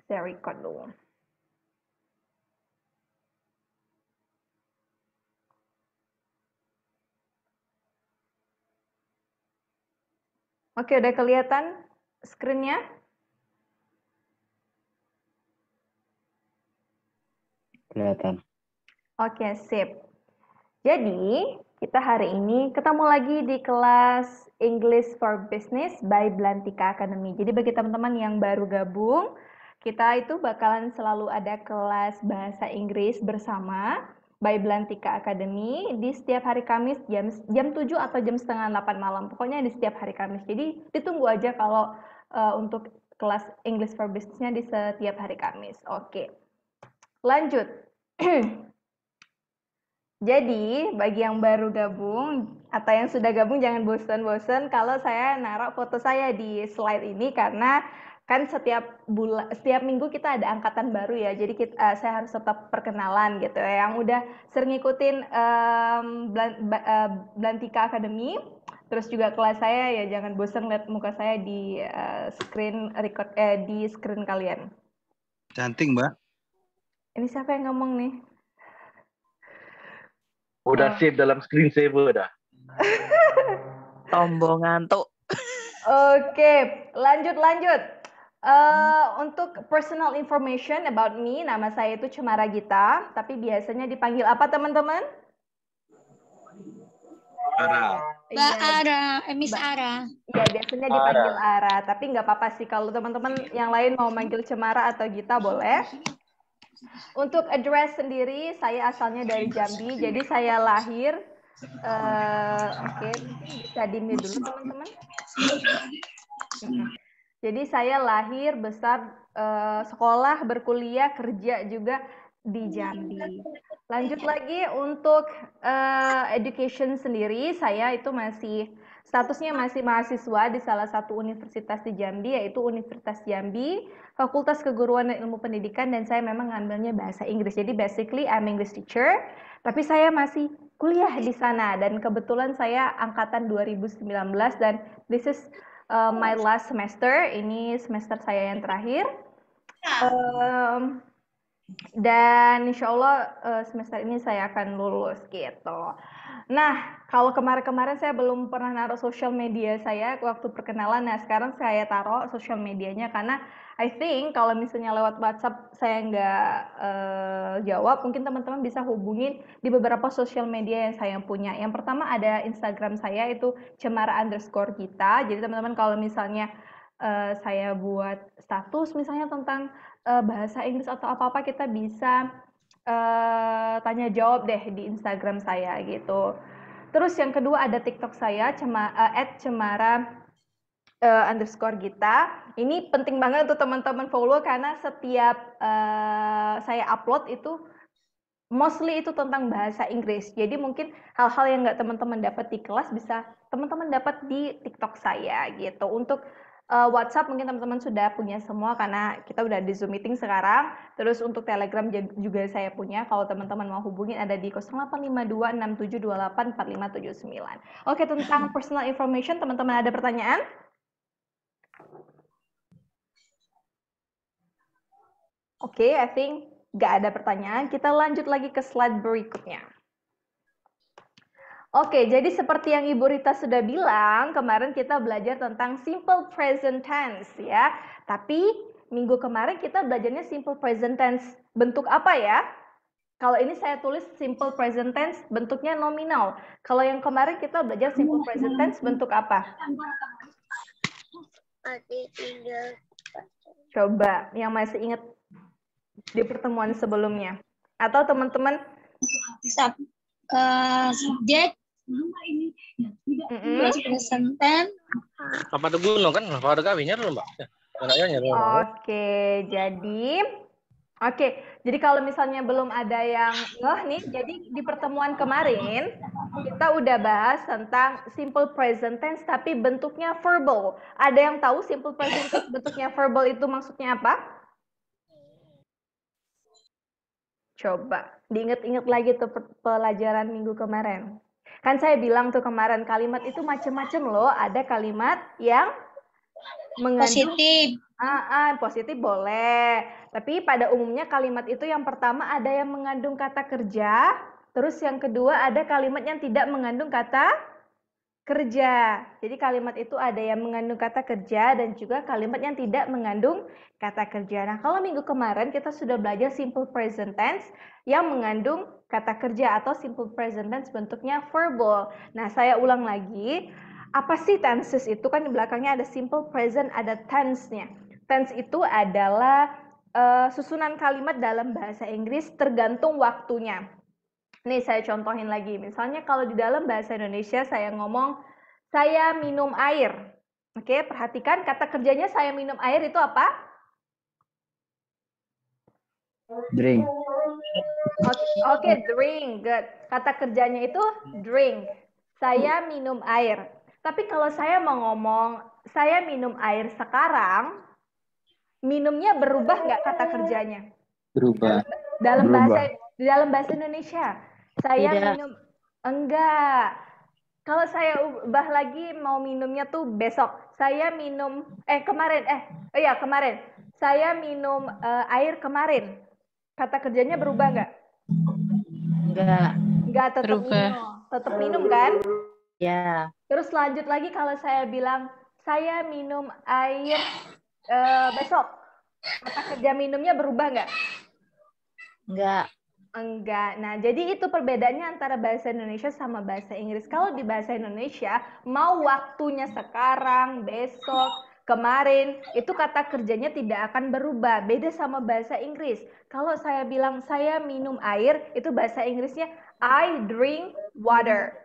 Saya record dulu. Oke, udah kelihatan screen-nya? Kelihatan. Oke, sip. Jadi, kita hari ini ketemu lagi di kelas English for Business by Belantika Academy. Jadi bagi teman-teman yang baru gabung, kita itu bakalan selalu ada kelas bahasa Inggris bersama by Belantika Academy di setiap hari Kamis jam 7 atau jam setengah 8 malam. Pokoknya di setiap hari Kamis. Jadi ditunggu aja kalau untuk kelas English for Business-nya di setiap hari Kamis. Oke. Lanjut. Jadi, bagi yang baru gabung atau yang sudah gabung jangan bosan-bosan kalau saya naruh foto saya di slide ini karena kan setiap minggu kita ada angkatan baru ya. Jadi saya harus tetap perkenalan gitu ya. Yang udah sering ngikutin Belantika Academy, terus juga kelas saya ya jangan bosan lihat muka saya di screen record di screen kalian. Cantik, Mbak. Ini siapa yang ngomong nih? Udah save dalam screensaver dah. Tombol ngantuk. Oke, lanjut. Untuk personal information about me, nama saya itu Cemara Gita, tapi biasanya dipanggil apa teman-teman? Ara. Mbak Ara, Miss Ara. Iya, biasanya dipanggil Ara, tapi nggak apa-apa sih kalau teman-teman yang lain mau manggil Cemara atau Gita boleh. Untuk address sendiri, saya asalnya dari Jambi, jadi saya lahir. Oke, bisa di-mute dulu teman-teman. Jadi saya lahir, besar, sekolah, berkuliah, kerja juga di Jambi. Lanjut lagi untuk education sendiri, saya itu statusnya masih mahasiswa di salah satu universitas di Jambi, yaitu Universitas Jambi, Fakultas Keguruan dan Ilmu Pendidikan, dan saya memang ngambilnya bahasa Inggris. Jadi basically I'm English teacher, tapi saya masih kuliah di sana, dan kebetulan saya angkatan 2019 dan this is my last semester. Ini semester saya yang terakhir. Dan insya Allah semester ini saya akan lulus gitu. Nah, kalau kemarin-kemarin saya belum pernah naruh sosial media saya waktu perkenalan. Nah, sekarang saya taruh sosial medianya karena I think kalau misalnya lewat WhatsApp saya nggak jawab, mungkin teman-teman bisa hubungin di beberapa sosial media yang saya punya. Yang pertama ada Instagram saya itu cemara_gita. Jadi teman-teman kalau misalnya saya buat status misalnya tentang bahasa Inggris atau apa-apa, kita bisa tanya jawab deh di Instagram saya gitu. Terus yang kedua ada TikTok saya @cemara_gita. Ini penting banget untuk teman-teman follow karena setiap saya upload itu mostly itu tentang bahasa Inggris. Jadi mungkin hal-hal yang nggak teman-teman dapat di kelas bisa teman-teman dapat di TikTok saya gitu. Untuk WhatsApp mungkin teman-teman sudah punya semua karena kita udah di Zoom meeting sekarang. Terus untuk Telegram juga saya punya. Kalau teman-teman mau hubungin ada di 085267284579. Oke, tentang personal information teman-teman ada pertanyaan? Oke, I think nggak ada pertanyaan. Kita lanjut lagi ke slide berikutnya. Oke, jadi seperti yang Ibu Rita sudah bilang, kemarin kita belajar tentang simple present tense ya. Tapi minggu kemarin kita belajarnya simple present tense bentuk apa ya? Kalau ini saya tulis simple present tense bentuknya nominal. Kalau yang kemarin kita belajar simple present tense bentuk apa? Coba yang masih ingat di pertemuan sebelumnya. Atau teman-teman Subjek present tense. Apa tuh gunung kan? Kalau ada kawinnya dulu, Mbak. Jadi kalau misalnya belum ada yang nih, jadi di pertemuan kemarin kita udah bahas tentang simple present tense tapi bentuknya verbal. Ada yang tahu simple present tense bentuknya verbal itu maksudnya apa? Coba diingat-ingat lagi tuh pelajaran minggu kemarin. Kan saya bilang tuh kemarin kalimat itu macam-macam loh. Ada kalimat yang mengandung Positif. positif boleh. Tapi pada umumnya kalimat itu yang pertama ada yang mengandung kata kerja, terus yang kedua ada kalimat yang tidak mengandung kata kerja. Jadi kalimat itu ada yang mengandung kata kerja dan juga kalimat yang tidak mengandung kata kerja. Nah, kalau minggu kemarin kita sudah belajar simple present tense yang mengandung kata kerja atau simple present tense bentuknya verbal. Nah, saya ulang lagi. Apa sih tenses itu? Kan di belakangnya ada simple present, ada tense-nya. Tense itu adalah susunan kalimat dalam bahasa Inggris tergantung waktunya. Nih saya contohin lagi. Misalnya kalau di dalam bahasa Indonesia saya ngomong saya minum air. Oke, perhatikan kata kerjanya saya minum air itu apa? Drink. Oke, drink. Good. Kata kerjanya itu drink. Saya minum air. Tapi kalau saya mau ngomong saya minum air sekarang, minumnya berubah nggak kata kerjanya? Berubah. Dalam Berubah. dalam bahasa Indonesia. Saya Tidak. minum enggak. Kalau saya ubah lagi mau minumnya tuh besok. Saya minum kemarin. Kemarin. Saya minum air kemarin. Kata kerjanya berubah nggak? Enggak. Nggak, tetap Berubah. minum. Tetap minum kan? Ya. Terus lanjut lagi kalau saya bilang saya minum air besok. Kata kerja minumnya berubah nggak? Enggak. Enggak. Nah, jadi itu perbedaannya antara bahasa Indonesia sama bahasa Inggris. Kalau di bahasa Indonesia, mau waktunya sekarang, besok, kemarin, itu kata kerjanya tidak akan berubah. Beda sama bahasa Inggris. Kalau saya bilang saya minum air, itu bahasa Inggrisnya I drink water.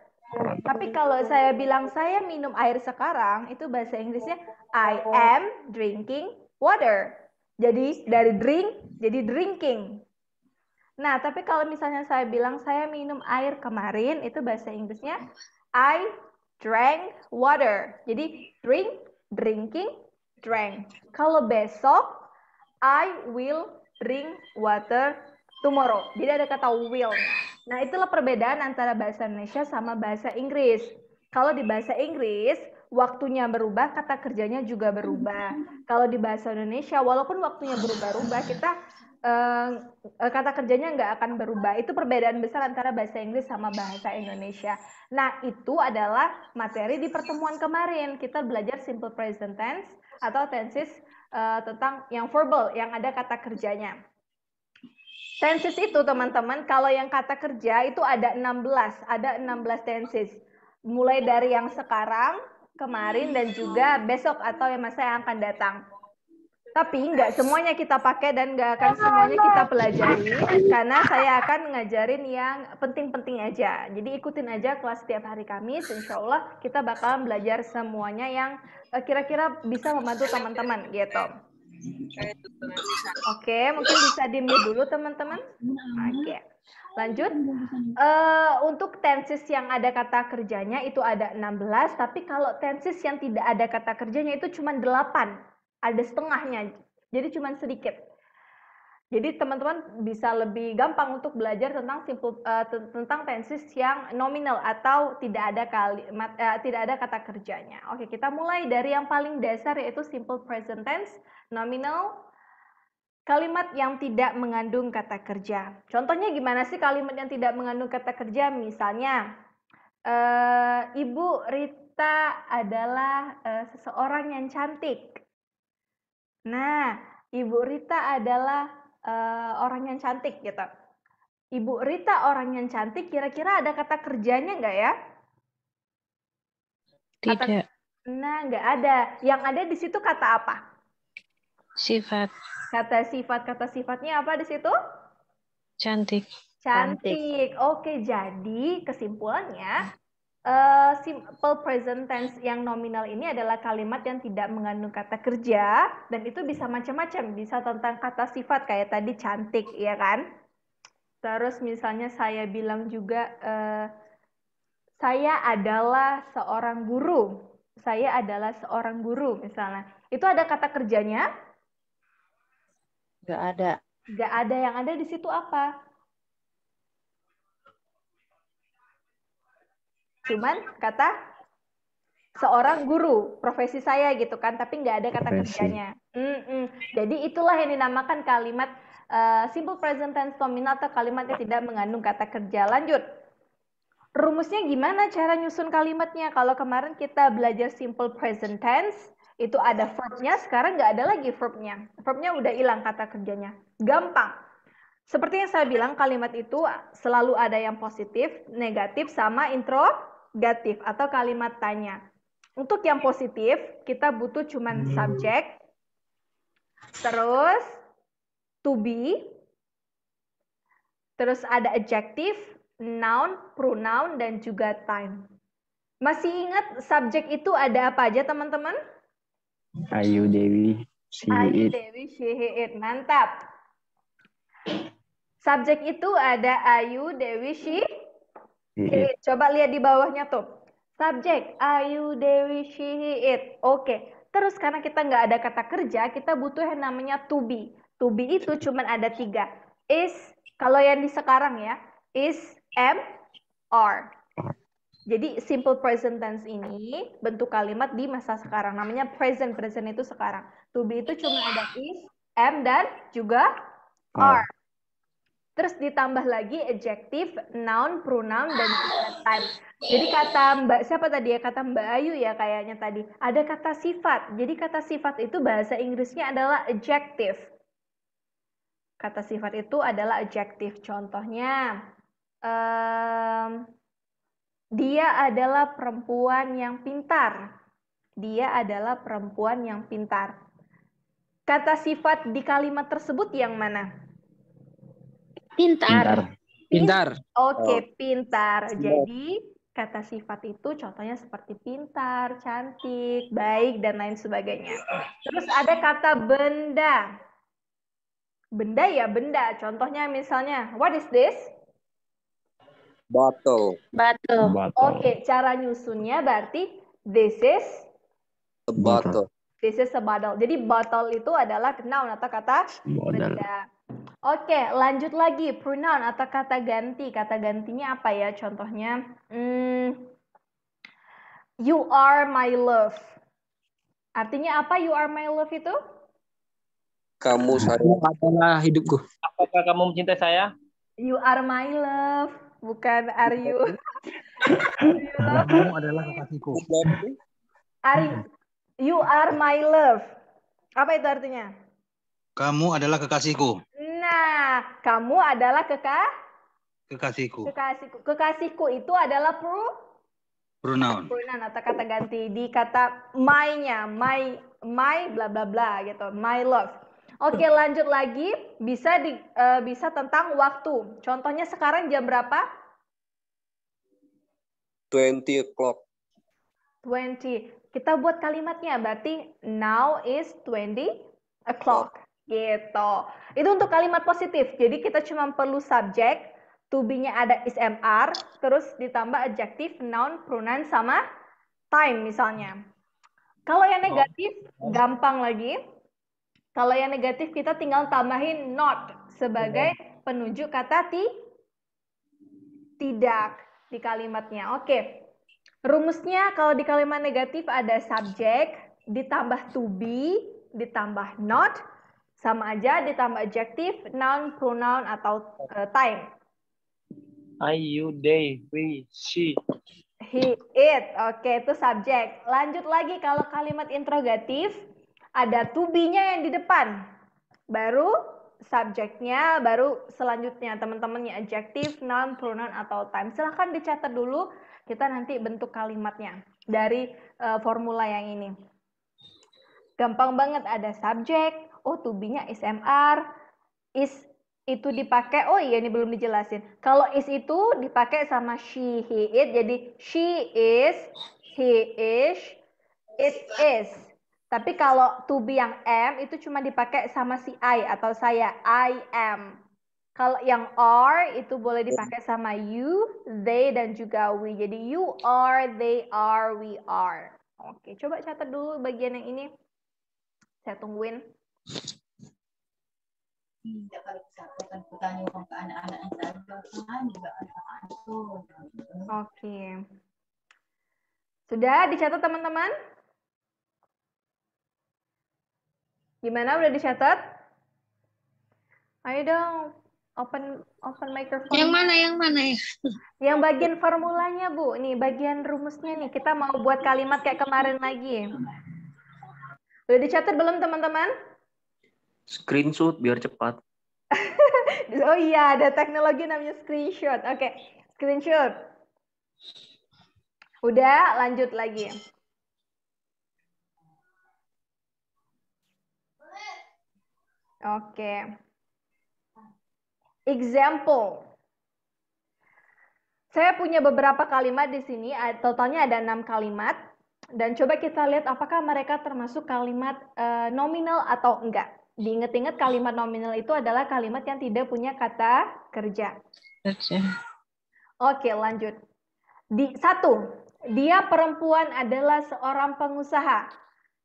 Tapi kalau saya bilang saya minum air sekarang, itu bahasa Inggrisnya I am drinking water. Jadi dari drink jadi drinking. Nah, tapi kalau misalnya saya bilang saya minum air kemarin, itu bahasa Inggrisnya I drank water. Jadi drink, drinking, drank. Kalau besok, I will drink water tomorrow. Jadi ada kata will. Nah, itulah perbedaan antara bahasa Indonesia sama bahasa Inggris. Kalau di bahasa Inggris, waktunya berubah, kata kerjanya juga berubah. Kalau di bahasa Indonesia, walaupun waktunya berubah-ubah, kita kata kerjanya nggak akan berubah. Itu perbedaan besar antara bahasa Inggris sama bahasa Indonesia. Nah, itu adalah materi di pertemuan kemarin. Kita belajar simple present tense atau tenses tentang yang verbal, yang ada kata kerjanya. Tenses itu teman-teman, kalau yang kata kerja itu ada 16 tenses. Mulai dari yang sekarang, kemarin, dan juga besok atau yang masa yang akan datang. Tapi nggak semuanya kita pakai dan nggak akan semuanya kita pelajari, karena saya akan ngajarin yang penting-penting aja. Jadi ikutin aja kelas setiap hari Kamis, insya Allah kita bakalan belajar semuanya yang kira-kira bisa membantu teman-teman gitu. Oke, mungkin bisa di-mute dulu teman-teman. Oke, lanjut. Untuk tenses yang ada kata kerjanya itu ada 16, tapi kalau tenses yang tidak ada kata kerjanya itu cuma 8. Ada setengahnya, jadi cuma sedikit. Jadi teman-teman bisa lebih gampang untuk belajar tentang tentang tenses yang nominal atau tidak ada tidak ada kata kerjanya. Oke, kita mulai dari yang paling dasar yaitu simple present tense, nominal, kalimat yang tidak mengandung kata kerja. Contohnya gimana sih kalimat yang tidak mengandung kata kerja? Misalnya, Ibu Rita adalah seseorang yang cantik. Nah, Ibu Rita adalah orang yang cantik gitu. Ibu Rita orang yang cantik, kira-kira ada kata kerjanya nggak ya? Tidak. Nah, nggak ada. Yang ada di situ kata apa? Sifat. Kata sifatnya apa di situ? Cantik. Cantik. Oke, jadi kesimpulannya simple present tense yang nominal ini adalah kalimat yang tidak mengandung kata kerja, dan itu bisa macam-macam, bisa tentang kata sifat kayak tadi cantik, ya kan? Terus misalnya saya bilang juga saya adalah seorang guru. Saya adalah seorang guru misalnya. Itu ada kata kerjanya? Enggak ada. Nggak ada. Yang ada di situ apa? Cuman kata seorang guru, profesi saya gitu kan, tapi nggak ada kata Profesi. kerjanya. Jadi itulah yang dinamakan kalimat simple present tense nominal atau kalimat yang tidak mengandung kata kerja. Lanjut. Rumusnya gimana cara nyusun kalimatnya? Kalau kemarin kita belajar simple present tense, itu ada verbnya, sekarang nggak ada lagi verbnya. Verbnya udah hilang kata kerjanya. Gampang. Seperti yang saya bilang, kalimat itu selalu ada yang positif, negatif, sama interrogatif atau kalimat tanya. Untuk yang positif, kita butuh cuman subjek, terus to be, terus ada adjective, noun, pronoun, dan juga time. Masih ingat subjek itu ada apa aja teman-teman? Ayu Dewi, she, Ayu, it. Dewi, she, it. Mantap. Subjek itu ada Ayu, Dewi, she, it. Coba lihat di bawahnya tuh. Subjek, Ayu, Dewi, she, it. Oke. Terus karena kita nggak ada kata kerja, kita butuh yang namanya to be. To be itu cuma ada 3. Is, kalau yang di sekarang ya, is, am, are. Jadi simple present tense ini bentuk kalimat di masa sekarang. Namanya present. Present itu sekarang. To be itu cuma ada is, am, dan juga are. Terus ditambah lagi adjective, noun, pronoun, dan juga time. Jadi kata Mbak, siapa tadi ya? Kata Mbak Ayu ya kayaknya tadi. Ada kata sifat. Jadi kata sifat itu bahasa Inggrisnya adalah adjective. Kata sifat itu adalah adjective. Contohnya, dia adalah perempuan yang pintar. Dia adalah perempuan yang pintar. Kata sifat di kalimat tersebut yang mana? Pintar. Pintar. Oke, pintar. Jadi kata sifat itu contohnya seperti pintar, cantik, baik, dan lain sebagainya. Terus ada kata benda. Benda ya benda. Contohnya misalnya, what is this? Bottle. Bottle. Oke, cara nyusunnya berarti this is A bottle. this is a bottle. Jadi bottle itu adalah noun atau kata benda. Oke, lanjut lagi. Pronoun atau kata ganti. Kata gantinya apa ya? Contohnya, you are my love. Artinya apa you are my love itu? Kamu adalah hidupku. Apakah kamu mencintai saya? You are my love. Bukan are you. Kamu adalah kekasihku. You are my love. Apa itu artinya? Kamu adalah kekasihku. Nah, kamu adalah Kekasihku. Kekasihku itu adalah Pronoun. pronoun atau kata ganti di kata my-nya, my bla bla bla gitu, my love. Oke, lanjut lagi, bisa tentang waktu. Contohnya sekarang jam berapa? 20 o'clock. 20. Kita buat kalimatnya, berarti now is 20 o'clock. Gitu. Itu untuk kalimat positif. Jadi kita cuma perlu subjek, to be-nya ada is MR, terus ditambah adjective, noun, pronoun, sama time misalnya. Kalau yang negatif, gampang lagi. Kalau yang negatif kita tinggal tambahin not sebagai penunjuk kata tidak di kalimatnya. Oke. Rumusnya kalau di kalimat negatif ada subjek, ditambah to be, ditambah not, sama aja ditambah adjective, noun, pronoun, atau time. I, you, they, we, she. He, it. Oke, itu subjek. Lanjut lagi kalau kalimat interrogatif, ada to be-nya yang di depan. Baru subjeknya, baru selanjutnya teman-temannya adjective, noun, pronoun, atau time. Silahkan dicatat dulu, kita nanti bentuk kalimatnya dari formula yang ini. Gampang banget, ada subjek, oh to be-nya is MR, is itu dipakai, oh iya ini belum dijelasin. Kalau is itu dipakai sama she, he, it, jadi she is, he is, it is. Tapi kalau to be yang am itu cuma dipakai sama si I atau saya, I am. Kalau yang are itu boleh dipakai sama you, they, dan juga we. Jadi you are, they are, we are. Oke, coba catat dulu bagian yang ini. Saya tungguin. Oke. Sudah dicatat teman-teman? Gimana, udah dicatat? Ayo dong, open microphone. Yang mana ya? Yang bagian formulanya, Bu. Nih, bagian rumusnya nih. Kita mau buat kalimat kayak kemarin lagi. Udah dicatat belum, teman-teman? Screenshot biar cepat. Oh iya, ada teknologi namanya screenshot. Oke, screenshot. Udah, lanjut lagi. Oke. Example. Saya punya beberapa kalimat di sini, totalnya ada 6 kalimat. Dan coba kita lihat apakah mereka termasuk kalimat nominal atau enggak. Diingat-ingat kalimat nominal itu adalah kalimat yang tidak punya kata kerja. Oke, lanjut. Satu, dia perempuan adalah seorang pengusaha.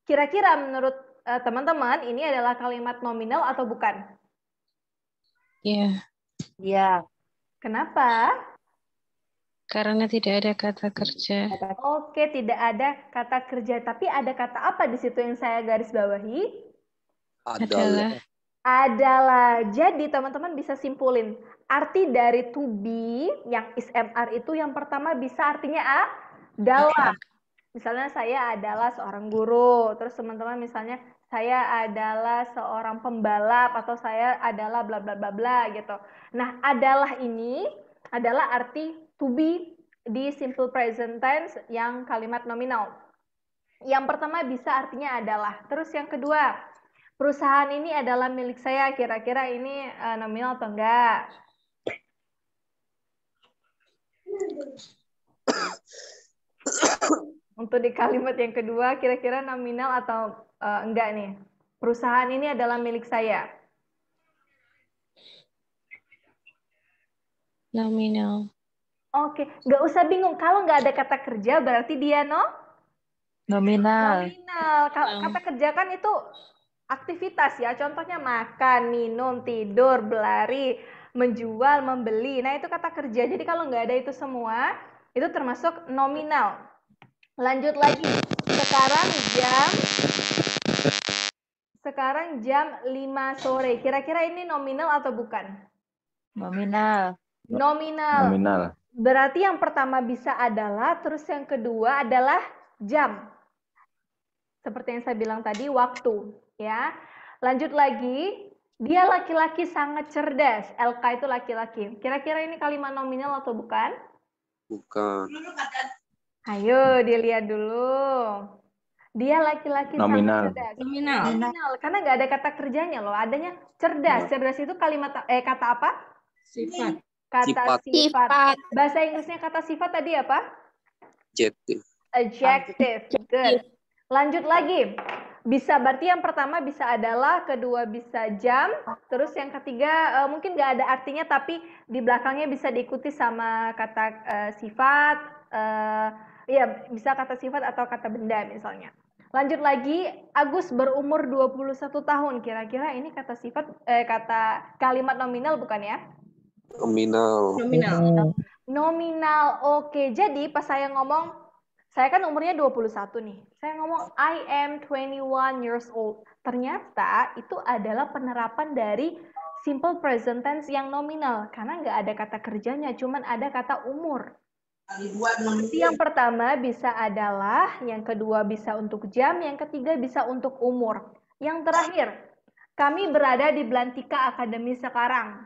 Kira-kira menurut teman-teman ini adalah kalimat nominal atau bukan? Iya. Ya. Kenapa? Karena tidak ada kata kerja. Oke, tidak ada kata kerja. Tapi ada kata apa di situ yang saya garis bawahi? Adalah. Adalah. Jadi teman-teman bisa simpulin. Arti dari to be yang is MR itu yang pertama bisa artinya adalah. Misalnya saya adalah seorang guru. Terus teman-teman misalnya saya adalah seorang pembalap atau saya adalah bla bla bla bla gitu. Nah, adalah ini adalah arti to be di simple present tense yang kalimat nominal. Yang pertama bisa artinya adalah. Terus yang kedua, perusahaan ini adalah milik saya. Kira-kira ini nominal atau enggak? Untuk di kalimat yang kedua, kira-kira nominal atau enggak nih? Perusahaan ini adalah milik saya. Nominal. Oke, nggak usah bingung. Kalau nggak ada kata kerja, berarti dia Nominal. nominal. Kata kerja kan itu aktivitas ya. Contohnya makan, minum, tidur, berlari, menjual, membeli. Nah, itu kata kerja. Jadi kalau nggak ada itu semua, itu termasuk nominal. Lanjut lagi. Sekarang jam 5 sore. Kira-kira ini nominal atau bukan? Nominal. Nominal. Berarti yang pertama bisa adalah, terus yang kedua adalah jam. Seperti yang saya bilang tadi, waktu. Ya. Lanjut lagi. Dia laki-laki sangat cerdas. LK itu laki-laki. Kira-kira ini kalimat nominal atau bukan? Bukan. Ayo dilihat dulu. Dia laki-laki sangat cerdas. Nominal. Karena nggak ada kata kerjanya loh. Adanya cerdas. Cerdas itu kalimat kata apa? Sifat. Kata sifat. Bahasa Inggrisnya kata sifat tadi apa? Adjective. Good. Lanjut lagi. Bisa berarti yang pertama bisa adalah, kedua bisa jam, terus yang ketiga mungkin nggak ada artinya tapi di belakangnya bisa diikuti sama kata sifat. Ya, bisa kata sifat atau kata benda misalnya. Lanjut lagi, Agus berumur 21 tahun. Kira-kira ini kata sifat kata kalimat nominal bukan ya? Nominal. Oke, jadi pas saya ngomong, saya kan umurnya 21 nih. Saya ngomong I am 21 years old. Ternyata itu adalah penerapan dari simple present tense yang nominal. Karena nggak ada kata kerjanya, cuman ada kata umur. Yang pertama bisa adalah, yang kedua bisa untuk jam, yang ketiga bisa untuk umur. Yang terakhir, kami berada di Belantika Academy sekarang.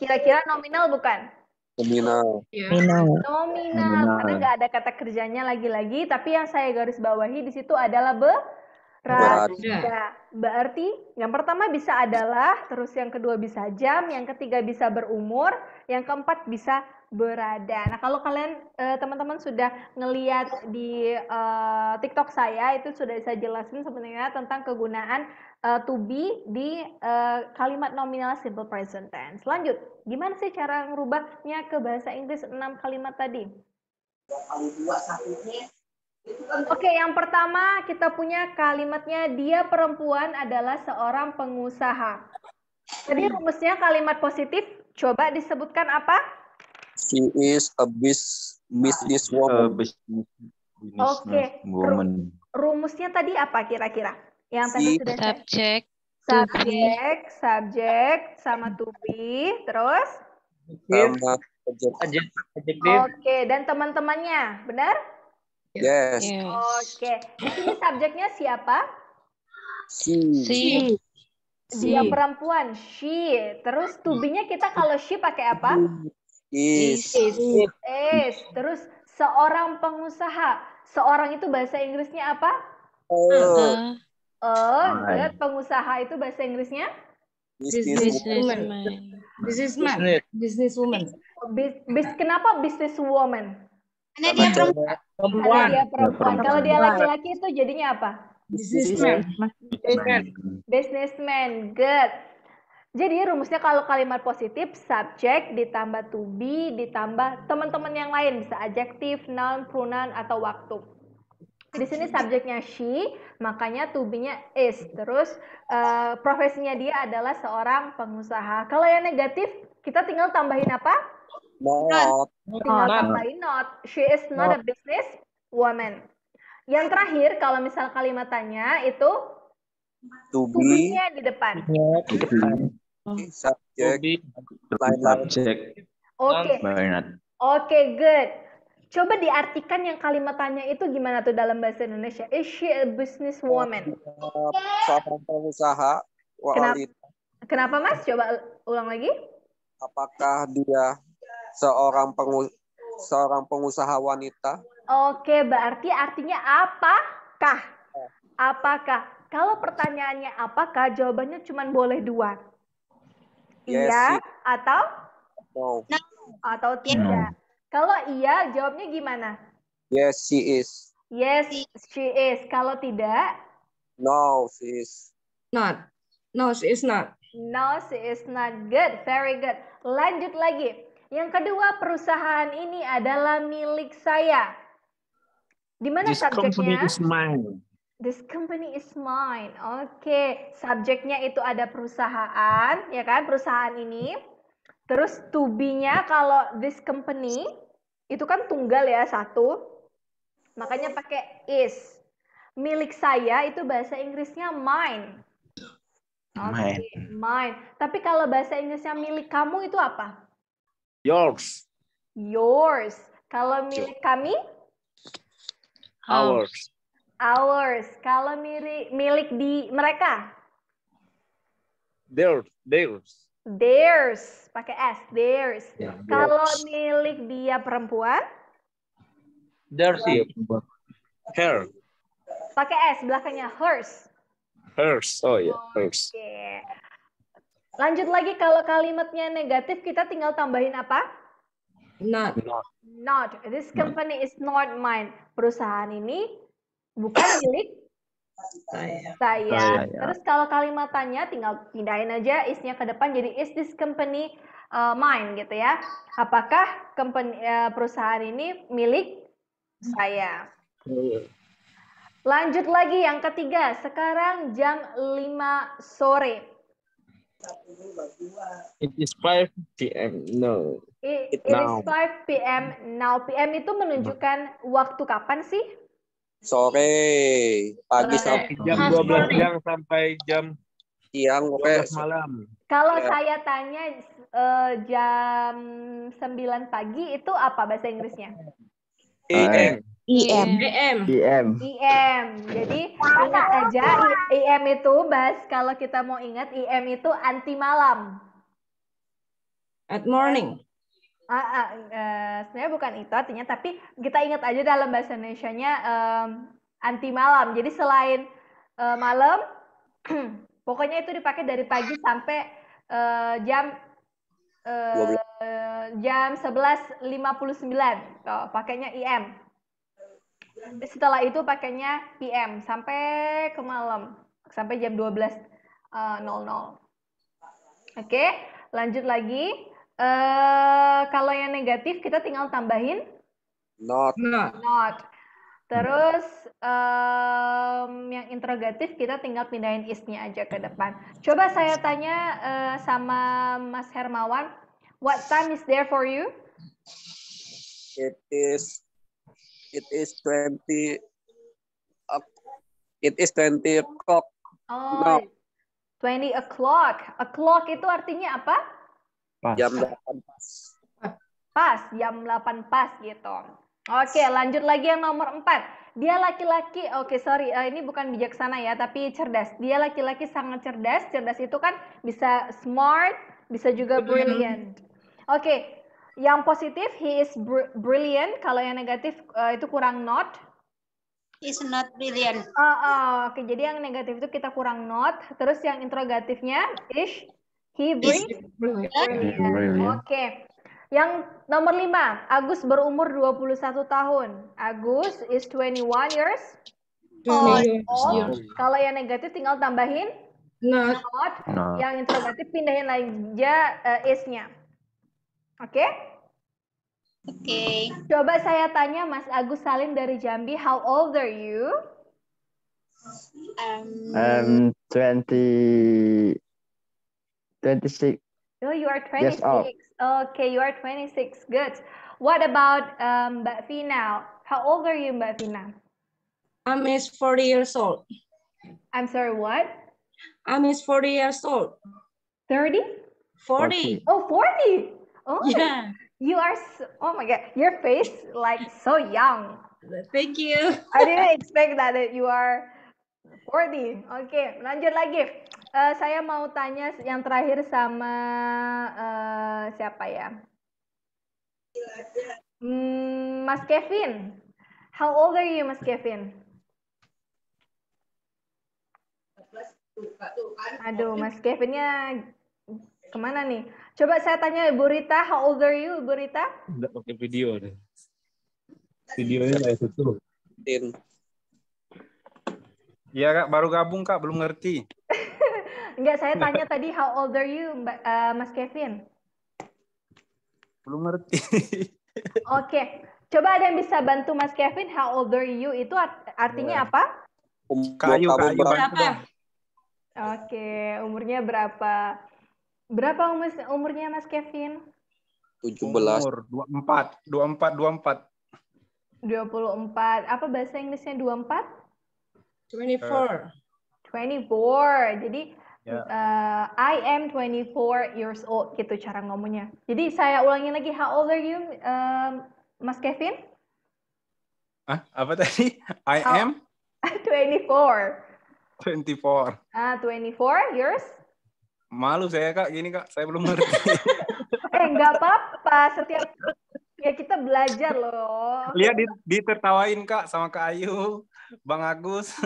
Kira-kira nominal bukan? Nominal. Nominal, karena nggak ada kata kerjanya lagi-lagi, tapi yang saya garis bawahi di situ adalah berada. Berarti yang pertama bisa adalah, terus yang kedua bisa jam, yang ketiga bisa berumur, yang keempat bisa berada. Nah, kalau kalian teman-teman sudah ngeliat di TikTok saya, itu sudah saya jelasin sebenarnya tentang kegunaan to be di kalimat nominal simple present tense. Lanjut, gimana sih cara ngerubahnya ke bahasa Inggris 6 kalimat tadi? Oke, yang pertama kita punya kalimatnya, dia perempuan adalah seorang pengusaha. Jadi rumusnya kalimat positif, coba disebutkan apa? She is a businesswoman. Oke, Woman. rumusnya tadi apa kira-kira? Yang tadi Si. sudah saya Subject, to be, subjek sama to be, terus? Sama Adjektif. Oke, dan teman-temannya, benar? yes. yes. Oke, di sini subjeknya siapa? Si. She, Dia perempuan, she. Terus to be-nya kita kalau she pakai apa? Is. Is. Terus seorang pengusaha. Seorang itu bahasa Inggrisnya apa? Good. Pengusaha itu bahasa Inggrisnya? Businesswoman. Business. Kenapa businesswoman? Karena dia perempuan. Karena dia perempuan. perempuan. Kalau dia laki-laki itu jadinya apa? Businessman. Businessman. Good. Jadi rumusnya kalau kalimat positif, subject ditambah to be ditambah teman-teman yang lain, bisa adjektif, noun, pronoun atau waktu. Di sini subjeknya she, makanya to be-nya is. Terus profesinya dia adalah seorang pengusaha. Kalau yang negatif, kita tinggal tambahin apa? Not. Tinggal tambahin not. She is not a business woman. Yang terakhir, kalau misal kalimat tanya itu To to be. be-nya di depan. Subject. Lain-lain. Subject. Oke. Bernard. Oke, good. Coba diartikan yang kalimat tanya itu gimana tuh dalam bahasa Indonesia? Is she a business woman? Seorang pengusaha wanita. Kenapa Mas? Coba ulang lagi. Apakah dia seorang pengusaha wanita? Oke, berarti artinya apakah? Apakah? Kalau pertanyaannya apakah, jawabannya cuma boleh dua. Yes, Iya she- atau No. tidak. Kalau iya, jawabnya gimana? Yes, she is. Yes, she is. Kalau tidak, No, she is. Not. No, she is not. no, she is not. Good, very good. Lanjut lagi. Yang kedua, perusahaan ini adalah milik saya. Di mana subjeknya? mine. This company is mine. Oke, subjeknya itu ada perusahaan, ya kan? Perusahaan ini. Terus to be-nya kalau this company itu kan tunggal ya, satu. Makanya pakai is. Milik saya itu bahasa Inggrisnya mine. Oke, mine. Tapi kalau bahasa Inggrisnya milik kamu itu apa? Yours. Yours. Kalau milik kami? Ours. Ours. Kalau milik di mereka? Theirs. Theirs. Pakai S. Theirs. Ya, Kalau milik dia perempuan? Theirs. Her. Pakai S. Belakangnya hers. Hers. Oh ya, hers. Oke. Lanjut lagi, kalau kalimatnya negatif, kita tinggal tambahin apa? Not. Not. This company is not mine. Perusahaan ini bukan milik saya. Terus kalau kalimat tanya, tinggal pindahin aja is-nya ke depan. Jadi, is this company mine gitu ya. Apakah perusahaan ini milik saya? Lanjut lagi yang ketiga. Sekarang jam 5 sore. It is 5 p.m. No. It now. is 5 p.m. Now, PM itu menunjukkan waktu kapan sih? Sore, pagi sampai Jam 12 siang sampai jam siang, 12 malam. Kalau Ya. saya tanya jam 9 pagi itu apa bahasa Inggrisnya? AM. EM. EM. Jadi ingat aja EM itu kalau kita mau ingat EM itu anti malam. At morning. Sebenarnya bukan itu artinya, tapi kita ingat aja dalam bahasa Indonesianya anti malam. Jadi selain malam, pokoknya itu dipakai dari pagi sampai jam 11.59. Tuh, pakainya EM. Setelah itu pakainya PM sampai ke malam, sampai jam 12.00. Oke, lanjut lagi. Kalau yang negatif kita tinggal tambahin Not. not. Terus yang interrogatif kita tinggal pindahin is-nya aja ke depan. Coba saya tanya sama Mas Hermawan, what time is there for you? It is It is 20. It is 20 o'clock. Oh, No. 20 o'clock. O'clock itu artinya apa? Pas. Jam 8 pas. Pas, jam 8 pas gitu. Oke, lanjut lagi yang nomor 4. Dia laki-laki, ini bukan bijaksana ya, tapi cerdas. Dia laki-laki sangat cerdas. Cerdas itu kan bisa smart, bisa juga brilliant. Oke, yang positif, he is brilliant. Kalau yang negatif, itu kurang not. Is not brilliant. Oke, jadi yang negatif itu kita kurang not. Terus yang interrogatifnya, is he Brilliant. Brilliant. Oke. Yang nomor 5, Agus berumur 21 tahun. Agus is 21 years old. Kalau yang negatif tinggal tambahin Not. not. Not. Yang interrogatif pindahin aja is-nya. Oke? Okay. Coba saya tanya Mas Agus Salim dari Jambi, how old are you? 26. Oh, you are Yes, 26. Okay, you are 26. Good. What about Mbak Vina? How old are you, Mbak Vina? I'm is 40 years old. I'm sorry, what? I'm is 40 years old. 30? 40. Oh, 40. Oh, Yeah. you are, oh my God, your face like so young. Thank you. I didn't expect that you are 40. Oke, lanjut lagi. Saya mau tanya yang terakhir sama siapa ya? Mas Kevin. How old are you, Mas Kevin? Aduh, Mas Kevinnya kemana nih? Coba saya tanya Ibu Rita, how old are you, Ibu Rita? Nggak pakai video deh. Videonya saya tutup. Iya Kak, baru gabung Kak, belum ngerti. Enggak, saya tanya tadi how old are you, Mas Kevin? Belum ngerti. Oke, coba ada yang bisa bantu Mas Kevin, how old are you itu artinya apa? Kayu Berapa? Oke, umurnya berapa? Berapa umurnya Mas Kevin? 17. Umur 24. 24. Apa bahasa Inggrisnya 24? 24. 24. Jadi Ya. I am 24 years old gitu cara ngomongnya. Jadi saya ulangi lagi, how old are you, Mas Kevin? Apa tadi? I am 24. 24. 24 years? Malu saya Kak, gini Kak, saya belum ngerti. Nggak apa-apa. Setiap ya kita belajar loh. Lihat ditertawain Kak sama Kak Ayu, Bang Agus.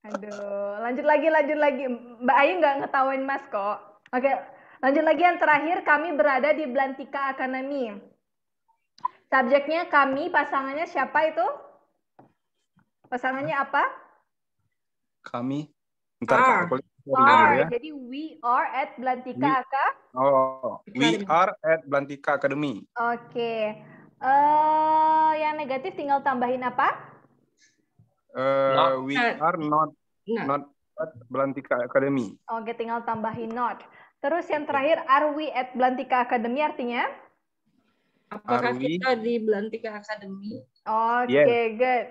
Aduh, lanjut lagi. Mbak Ayu nggak ngetawain Mas kok. Oke, lanjut lagi yang terakhir, kami berada di Belantika Academy. Subjeknya kami, pasangannya siapa itu? Pasangannya apa? Kami. Ntar Kak, ya. Jadi we are at Belantika We are at Belantika Academy. Oke. Yang negatif tinggal tambahin apa? We are not at Belantika Academy. Oke, tinggal tambahin not. Terus yang terakhir, are we at Belantika Academy artinya? Apakah kita di Belantika Academy? Oke, good.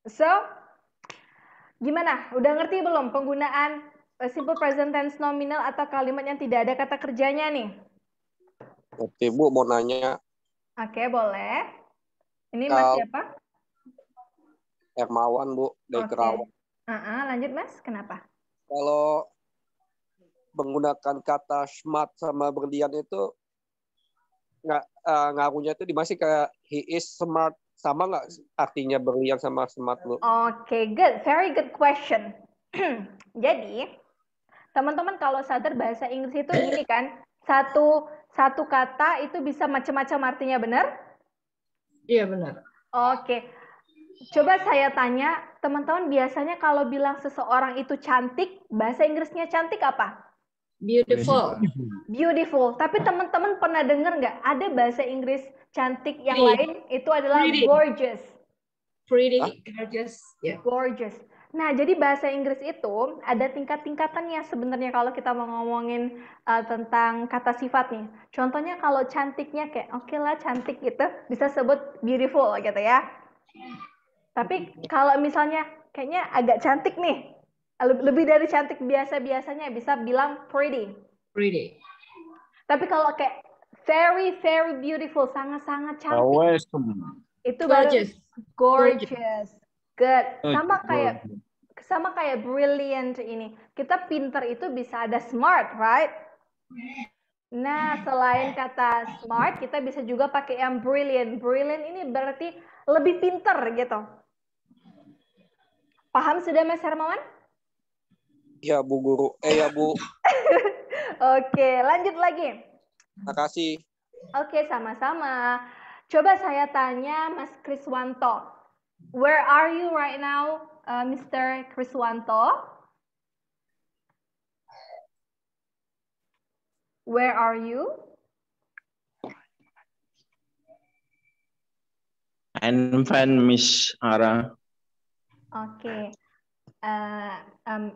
So, gimana? Udah ngerti belum penggunaan simple present tense nominal atau kalimat yang tidak ada kata kerjanya nih? Oke, Bu, mau nanya. Oke, boleh. Ini Mas siapa? Hermawan, Bu, dari Kerawang. Lanjut, Mas. Kenapa? Kalau menggunakan kata smart sama berlian itu ngaruhnya itu masih kayak he is smart, sama nggak artinya berlian sama smart, Bu? Oke, good. Very good question. Jadi, teman-teman kalau sadar bahasa Inggris itu gini kan, satu kata itu bisa macam-macam artinya, benar? Iya, benar. Oke. Coba saya tanya, teman-teman biasanya kalau bilang seseorang itu cantik, bahasa Inggrisnya cantik apa? Beautiful. Beautiful. Tapi teman-teman pernah dengar nggak ada bahasa Inggris cantik yang lain itu adalah Pretty. gorgeous. Pretty, gorgeous. Yeah. Gorgeous. Nah, jadi bahasa Inggris itu ada tingkat-tingkatannya sebenarnya kalau kita mau ngomongin tentang kata sifat nih. Contohnya kalau cantiknya kayak oke lah cantik gitu, bisa sebut beautiful gitu ya. Tapi kalau misalnya kayaknya agak cantik nih, lebih dari cantik biasa-biasanya bisa bilang pretty. Pretty. Tapi kalau kayak very very beautiful, sangat-sangat cantik, Awesome. itu baru Gorgeous. gorgeous. Good. Oh, Sama kayak brilliant ini. Kita pinter itu bisa ada smart, right? Nah, selain kata smart, kita bisa juga pakai yang brilliant. Brilliant ini berarti lebih pinter gitu. Paham sudah Mas Hermawan? Ya Bu Guru. Ya Bu. Oke, lanjut lagi. Makasih. Oke, sama-sama. Coba saya tanya Mas Kriswanto. Where are you right now, Mr. Kriswanto? Where are you? I'm fine, Miss Ara. Oke.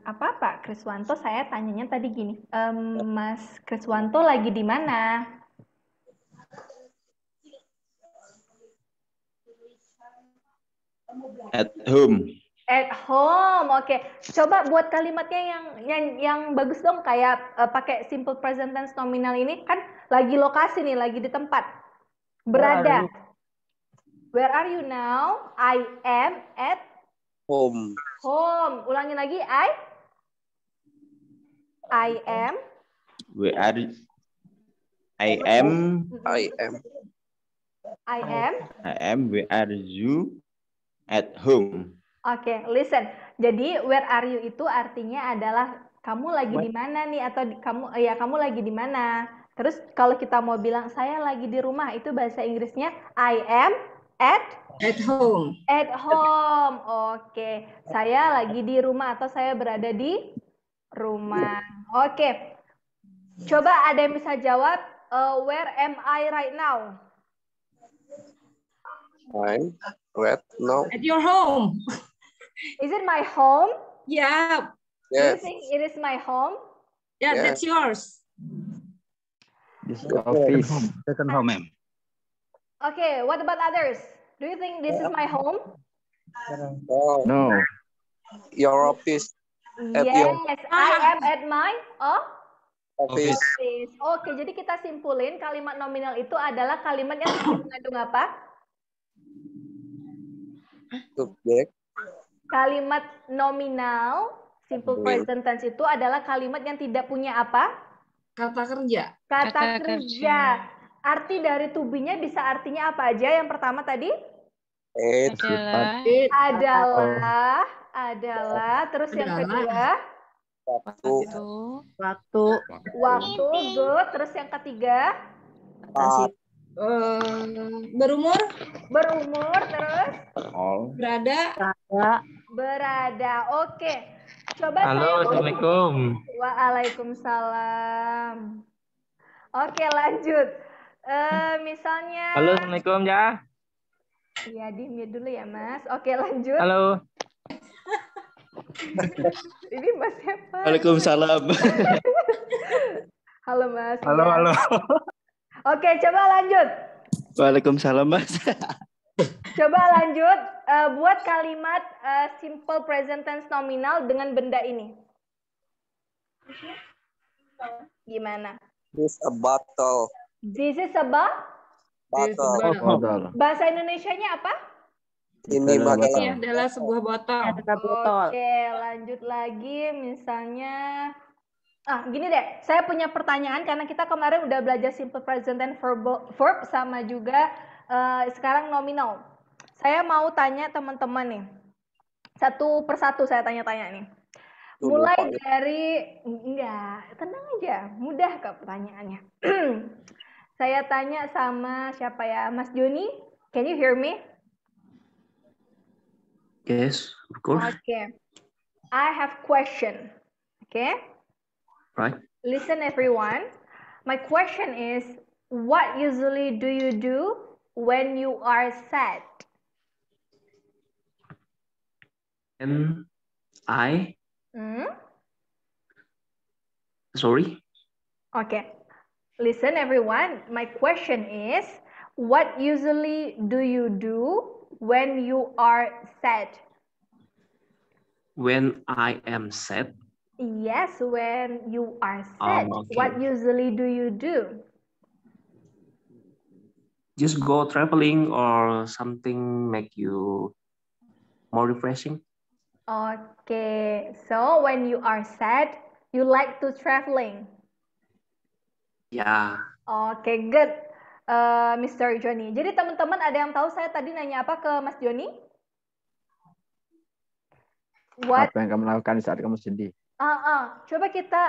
Apa Pak Kriswanto? Saya tanyanya tadi gini. Mas Kriswanto lagi di mana? At home. At home. Oke. Coba buat kalimatnya yang bagus dong, kayak pakai simple present tense nominal ini kan lagi lokasi nih, lagi di tempat. Berada. Where are you now? I am at Home. home. Ulangin lagi. I am. Where are you? I am. I am. I am. I am. Where are you? At home. Oke, listen. Jadi where are you itu artinya adalah kamu lagi di mana nih, atau kamu lagi di mana. Terus kalau kita mau bilang saya lagi di rumah, itu bahasa Inggrisnya I am at home. At home. Oke, saya lagi di rumah atau saya berada di rumah. Oke. Coba ada yang bisa jawab, where am I right now? I'm right now. At your home. Is it my home? Yeah. Do you Yes. think it is my home? Yeah, Yes. that's yours. This is the office. Second home, ma'am. Okay, what about others? Do you think this is my home? Oh, No. your office. At Yes, your I am at my office. office. Oke, jadi kita simpulin kalimat nominal itu adalah kalimat yang tidak mengandung apa? Subjek. Kalimat nominal, simple present tense itu adalah kalimat yang tidak punya apa? Kata kerja. Kata kerja. Arti dari to be-nya bisa artinya apa aja? Yang pertama tadi? Adalah. Terus yang kedua? Waktu. Good. Terus yang ketiga? Berumur. Terus? Berada. Oke. Coba Halo, Assalamualaikum. Waalaikumsalam. Oke, lanjut. Misalnya. Halo, Assalamualaikum ya. Iya, di-mute dulu ya, Mas. Oke, lanjut. Halo. Ini Mas siapa? Waalaikumsalam. Halo, Mas. Halo, Iya. halo. Oke, coba lanjut. Waalaikumsalam, Mas. Coba lanjut. Buat kalimat simple present tense nominal dengan benda ini. Gimana? This a bottle. This is a Bottle. bahasa Indonesianya apa? Ini botol. Ini adalah sebuah botol. Oke, lanjut lagi. Misalnya, gini deh. Saya punya pertanyaan karena kita kemarin udah belajar simple present tense verb sama juga sekarang nominal. Saya mau tanya teman-teman nih. Satu persatu saya tanya-tanya nih. Mulai dari, tenang aja, mudah kok pertanyaannya. Saya tanya sama siapa ya, Mas Joni, can you hear me? Yes, of course. Okay, I have question. Okay, Right. listen everyone. My question is, what usually do you do when you are sad? And I, Hmm? sorry, Okay. Listen, everyone. My question is, what usually do you do when you are sad? when I am sad, Yes, when you are sad. What okay, usually do you do? just go traveling or something make you more refreshing. Okay. So when you are sad, you like to traveling. Ya, Oke, good. Mr. Joni. Jadi teman-teman ada yang tahu saya tadi nanya apa ke Mas Joni? What? Apa yang kamu lakukan saat kamu sedih? Coba kita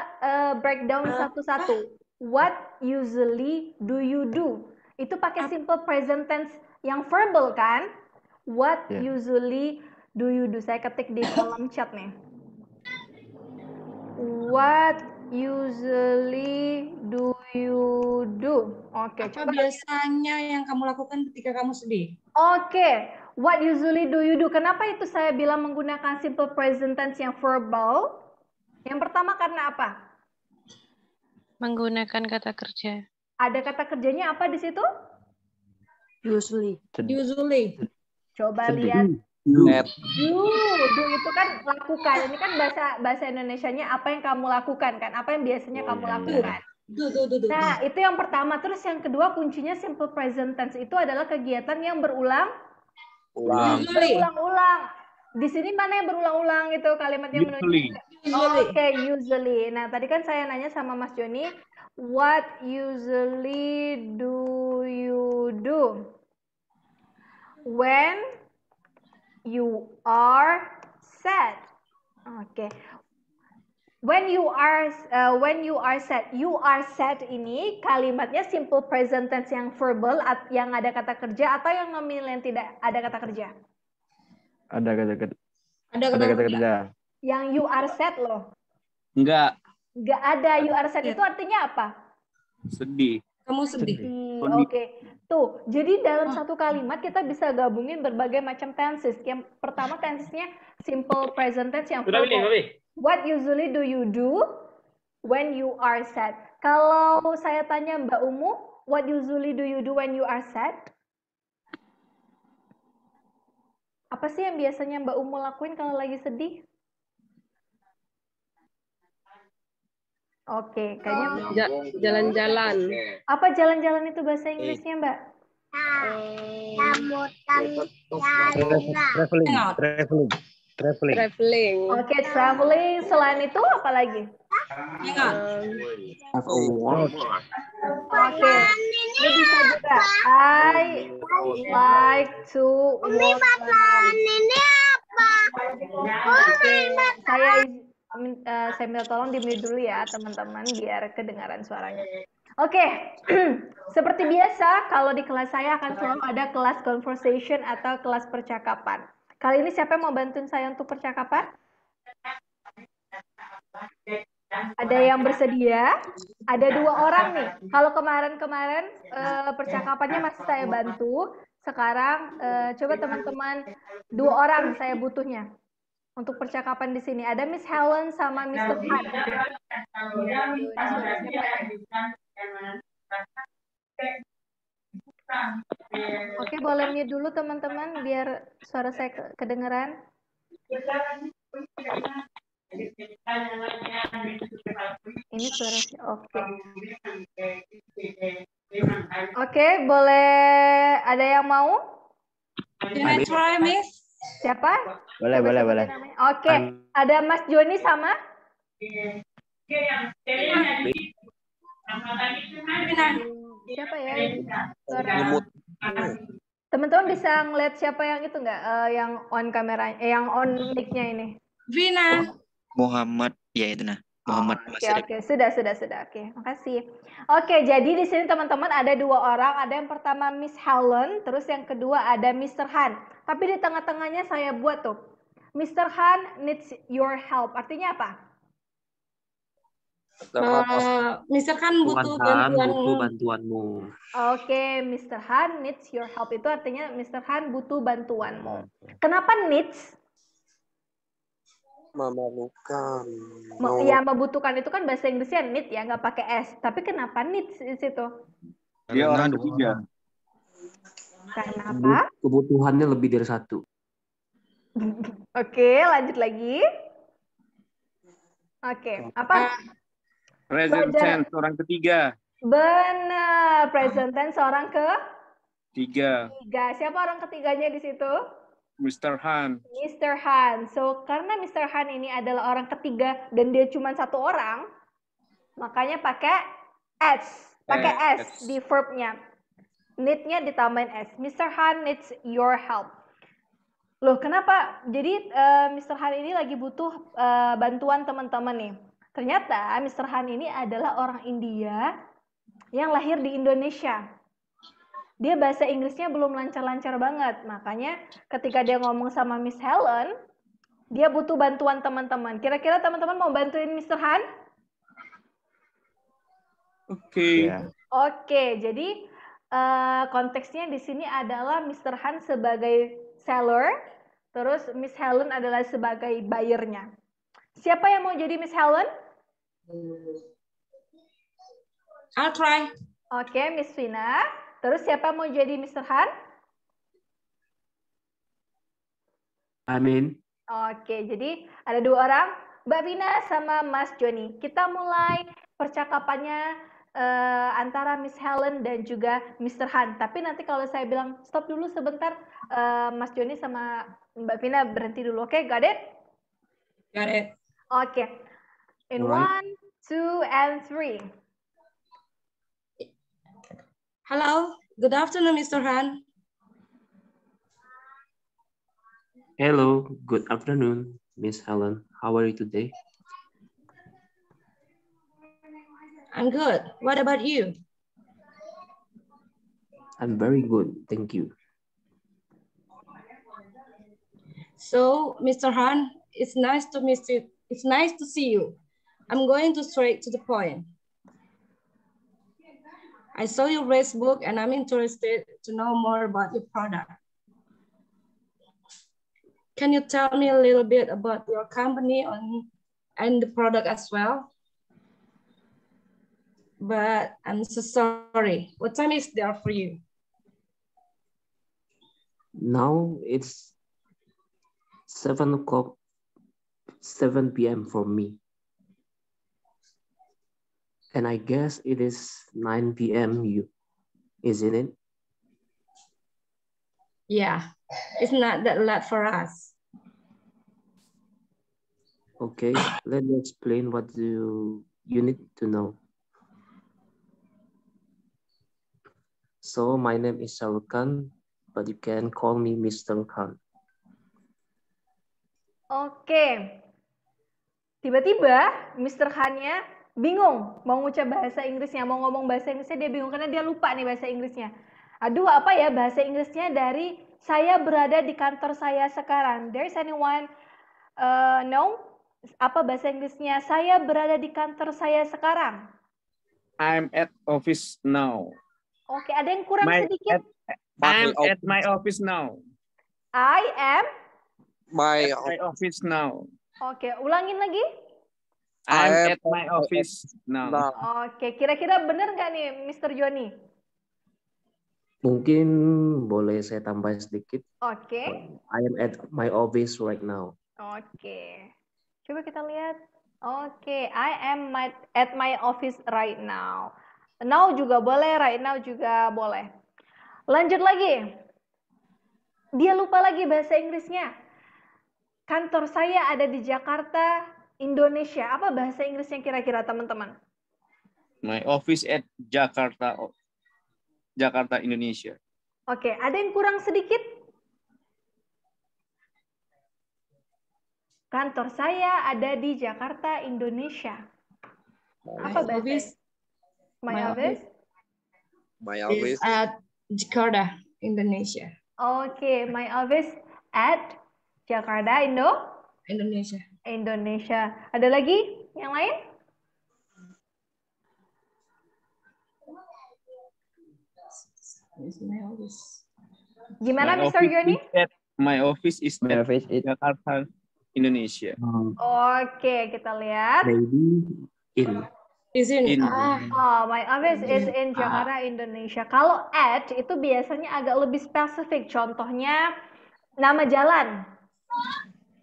breakdown satu-satu. What usually do you do? Itu pakai simple present tense yang verbal kan? What Yeah. usually do you do? Saya ketik di kolom chat nih. What usually do you do? Oke, Apa coba. biasanya yang kamu lakukan ketika kamu sedih? Oke, what usually do you do? Kenapa itu saya bilang menggunakan simple present tense yang verbal? Yang pertama karena apa? Menggunakan kata kerja. Ada kata kerjanya apa di situ? Usually. Sedih. Usually. Coba Sedih. lihat. Net. Do itu kan lakukan. Ini kan bahasa Indonesianya apa yang kamu lakukan kan? Apa yang biasanya kamu lakukan? Do. Nah, itu yang pertama. Terus yang kedua kuncinya simple present tense itu adalah kegiatan yang Ulang. berulang-ulang. Di sini mana yang berulang-ulang itu kalimatnya menunjukkan? Oke, usually. Nah, tadi kan saya nanya sama Mas Joni, what usually do you do when you are sad? Oke. When you are sad, you are sad ini kalimatnya simple present tense yang verbal yang ada kata kerja atau yang nominal yang tidak ada kata kerja? Ada kata Ada kerja. Yang you are sad loh. Enggak. Nggak ada you are sad itu artinya apa? Sedih. Kamu sedih. Oke. Tuh, jadi dalam satu kalimat kita bisa gabungin berbagai macam tenses. Yang pertama tensesnya simple present tense yang verbal. What usually do you do when you are sad? Kalau saya tanya Mbak Umu, what usually do you do when you are sad? Apa sih yang biasanya Mbak Umu lakuin kalau lagi sedih? Oke, kayaknya Jalan-jalan. apa jalan-jalan itu bahasa Inggrisnya, Mbak? Traveling. Oke, traveling. Selain itu apa lagi? Oke, ini bisa juga. I like to walk around. Oke, saya minta tolong di-mute dulu ya teman-teman biar kedengaran suaranya. Oke, seperti biasa kalau di kelas saya akan selalu ada kelas conversation atau kelas percakapan. Kali ini siapa yang mau bantuin saya untuk percakapan? Ada yang bersedia? Ada 2 orang nih. Kalau kemarin-kemarin percakapannya masih saya bantu. Sekarang coba teman-teman 2 orang saya butuhnya untuk percakapan di sini. Ada Miss Helen sama Mr. Han. Oke, boleh mute dulu teman-teman biar suara saya kedengeran. Ini suara oke. Oke, boleh ada yang mau? Can I try, Miss? Siapa? Boleh. Oke, ada Mas Joni sama? Siapa ya? Teman-teman bisa ngeliat siapa yang itu nggak? Yang on kamera, yang on mic-nya ini? Vina. Muhammad, ya itu nah. Muhammad. Oke, sudah. Oke, makasih. Oke, jadi di sini teman-teman ada 2 orang. Ada yang pertama Miss Helen, terus yang kedua ada Mr. Han. Tapi di tengah-tengahnya saya buat tuh, Mr. Han needs your help. Artinya apa? Mr. Han butuh bantuanmu. Oke, Mr. Han needs your help. Itu artinya Mr. Han butuh bantuanmu. Kenapa needs? Memerlukan. Ya, membutuhkan itu kan bahasa Inggrisnya need ya, nggak pakai S. Tapi kenapa need di situ? Dia orang dua ketiga. orang. Karena apa? Kebutuhannya lebih dari satu. Oke, lanjut lagi. Oke, apa? Present Belajar. tense orang ketiga. Benar, present tense orang Tiga. ketiga. Siapa orang ketiganya di situ? Mr. Han. Mr. Han. So, karena Mr. Han ini adalah orang ketiga dan dia cuma satu orang, makanya pakai S. Pakai S di verbnya. Need-nya ditambahin S. Mr. Han needs your help. Loh, kenapa? Jadi Mr. Han ini lagi butuh bantuan teman-teman nih. Ternyata Mr. Han ini adalah orang India yang lahir di Indonesia. Dia bahasa Inggrisnya belum lancar-lancar banget. Makanya ketika dia ngomong sama Miss Helen, dia butuh bantuan teman-teman. Kira-kira teman-teman mau bantuin Mr. Han? Oke. Ya. Oke, jadi konteksnya di sini adalah Mr. Han sebagai seller, terus Miss Helen adalah sebagai buyernya. Siapa yang mau jadi Miss Helen? I'll try. Oke, Miss Vina. Terus siapa mau jadi Mr. Han? Amin. Oke, jadi ada dua orang, Mbak Vina sama Mas Joni. Kita mulai percakapannya antara Miss Helen dan juga Mr. Han. Tapi nanti kalau saya bilang stop dulu sebentar, Mas Joni sama Mbak Vina berhenti dulu. Oke, got it? Got it. Oke. In Alright. 1, 2, and 3. Hello. Good afternoon, Mr. Han. Hello, good afternoon, Miss Helen. How are you today? I'm good. What about you? I'm very good, thank you. So, Mr. Han, it's nice to meet you. It's nice to see you. I'm going to straight to the point. I saw your Facebook and I'm interested to know more about your product. Can you tell me a little bit about your company and the product as well? But I'm so sorry. What time is there for you? Now it's 7 o'clock, 7 p.m. for me. And I guess it is 9 p.m. Isn't it? Yeah, it's not that late for us. Okay, let me explain what you need to know. So my name is Shah Rukh Khan, but you can call me Mr. Khan. Oke. Tiba-tiba Mr. Han-nya bingung mau ngucap bahasa Inggrisnya, mau ngomong bahasa Inggrisnya, dia bingung karena dia lupa nih bahasa Inggrisnya. Aduh, apa ya bahasa Inggrisnya dari saya berada di kantor saya sekarang? There's anyone know? Apa bahasa Inggrisnya saya berada di kantor saya sekarang? I'm at office now. Oke, ada yang kurang sedikit? I'm at my office now. I am? My My office now. Oke, ulangin lagi. I'm at my office now. Oke, kira-kira benar nggak nih Mr. Joni? Mungkin boleh saya tambah sedikit. Oke. I am at my office right now. Oke. Coba kita lihat. Oke, I am at my office right now. Now juga boleh, right now juga boleh. Lanjut lagi. Dia lupa lagi bahasa Inggrisnya. Kantor saya ada di Jakarta, Indonesia. Apa bahasa Inggrisnya kira-kira teman-teman? My office at Jakarta, Indonesia. Oke, ada yang kurang sedikit? Kantor saya ada di Jakarta, Indonesia. Apa bahasa? My office? My office is at Jakarta, Indonesia. Oke, my office at Jakarta, Indonesia. Indonesia. Ada lagi yang lain? Gimana, Mr. Joni? My office is My at office is Jakarta, Indonesia. Oke, kita lihat. Maybe in. Is in. Oh, my office is in Jakarta, Indonesia. Kalau at itu biasanya agak lebih spesifik. Contohnya nama jalan.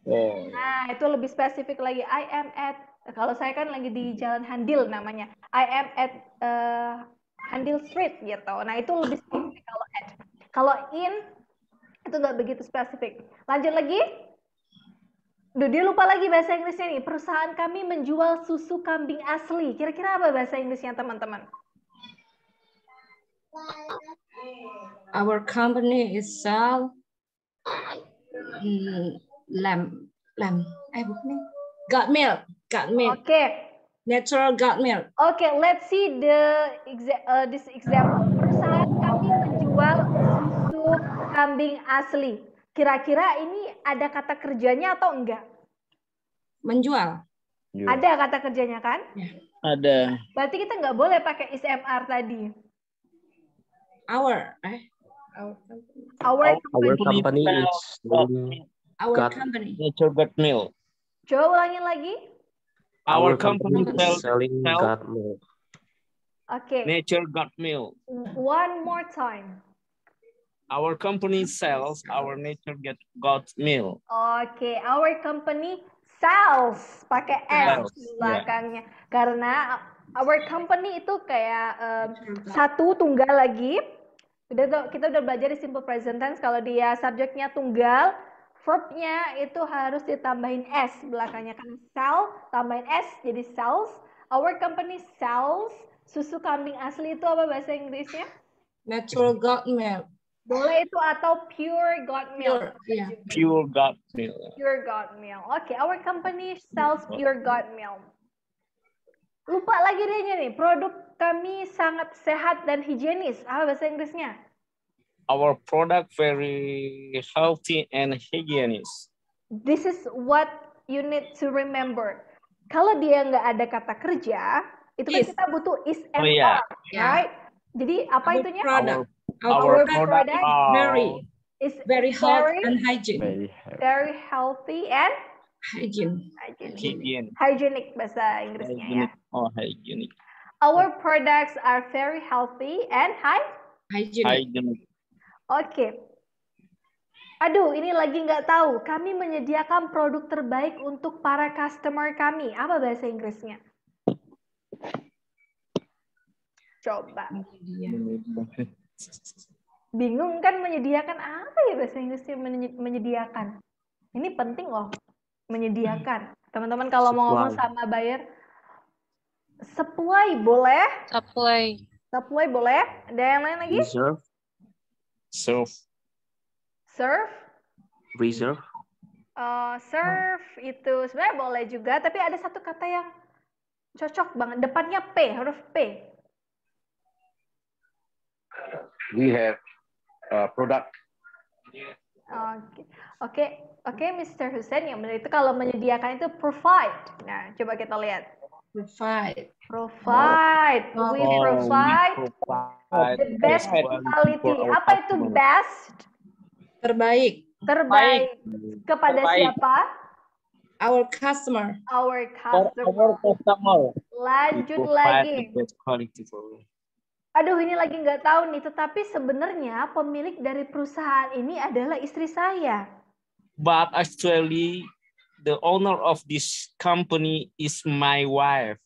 Oh. Nah, itu lebih spesifik lagi. I am at. Kalau saya kan lagi di Jalan Handil namanya. I am at Handil Street gitu. Nah, itu lebih spesifik kalau at. Kalau in itu nggak begitu spesifik. Lanjut lagi. Duh, dia lupa lagi bahasa Inggrisnya nih. Perusahaan kami menjual susu kambing asli. Kira-kira apa bahasa Inggrisnya, teman-teman? Our company is sell goat milk. Oke. Natural goat milk. Oke, let's see this example. Perusahaan kami menjual susu kambing asli. Kira-kira ini ada kata kerjanya atau enggak? Menjual. Ada kata kerjanya kan? Ada. Berarti kita nggak boleh pakai ismr tadi. Our company is our got company. Nature Got Milk. Coba ulangin lagi. Our company is selling got milk. Oke. Nature Got Milk. One more time. Our company sells our Nature Got Milk. Oke, our company sells pakai S di belakangnya. Karena our company itu kayak satu tunggal lagi. Kita udah belajar di simple present tense kalau dia subjeknya tunggal, verbnya itu harus ditambahin S belakangnya. Karena sell tambahin S jadi sells. Our company sells susu kambing asli itu apa bahasa Inggrisnya? Natural goat milk. Boleh itu atau pure goat milk. Pure goat milk. Pure goat milk. Oke, our company sells pure goat milk. Lupa lagi dia nih. Produk kami sangat sehat dan higienis. Apa bahasa Inggrisnya? Our product very healthy and hygienic. This is what you need to remember. Kalau dia nggak ada kata kerja, itu kan kita butuh is and are, right? Jadi apa itunya? Our product is very healthy and hygiene. Very healthy and hygienic bahasa Inggrisnya ya. Oh, hygienic. Our products are very healthy and hygienic. Oke. Aduh, ini lagi nggak tahu. Kami menyediakan produk terbaik untuk para customer kami. Apa bahasa Inggrisnya? Coba. Bingung kan menyediakan apa ya bahasa Inggrisnya menyediakan? Ini penting loh. Menyediakan. Teman-teman kalau mau ngomong sama buyer, supply boleh? Supply boleh? Ada yang lain lagi? Serve. Reserve. Serve itu sebenarnya boleh juga, tapi ada satu kata yang cocok banget. Depannya P, huruf P. We have product. Oke, Mr. Hussein, yang benar itu kalau menyediakan itu provide. Nah, coba kita lihat. Provide. We provide the best quality. Apa itu best? Terbaik. Kepada siapa? Our customer. Lanjut lagi. Aduh, ini lagi nggak tahu nih. Tetapi sebenarnya pemilik dari perusahaan ini adalah istri saya. But actually, the owner of this company is my wife.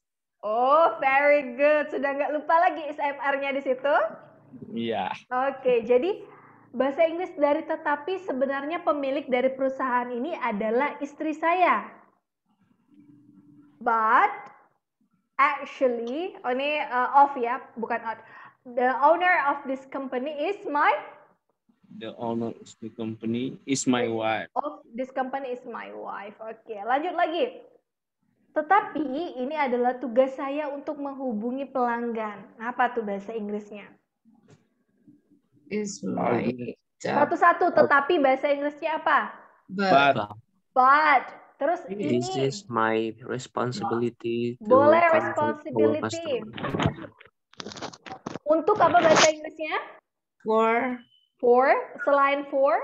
Oh, very good. Sudah nggak lupa lagi SMR-nya di situ? Iya. Oke, jadi bahasa Inggris dari tetapi sebenarnya pemilik dari perusahaan ini adalah istri saya. But actually, ini off ya, bukan out. The owner of this company is my wife. Of this company is my wife. Oke, lanjut lagi. Tetapi ini adalah tugas saya untuk menghubungi pelanggan. Apa tuh bahasa Inggrisnya? Satu-satu, tetapi bahasa Inggrisnya apa? But. Terus ini. This is my responsibility. Boleh responsibility. Untuk apa bahasa Inggrisnya? For. Selain for?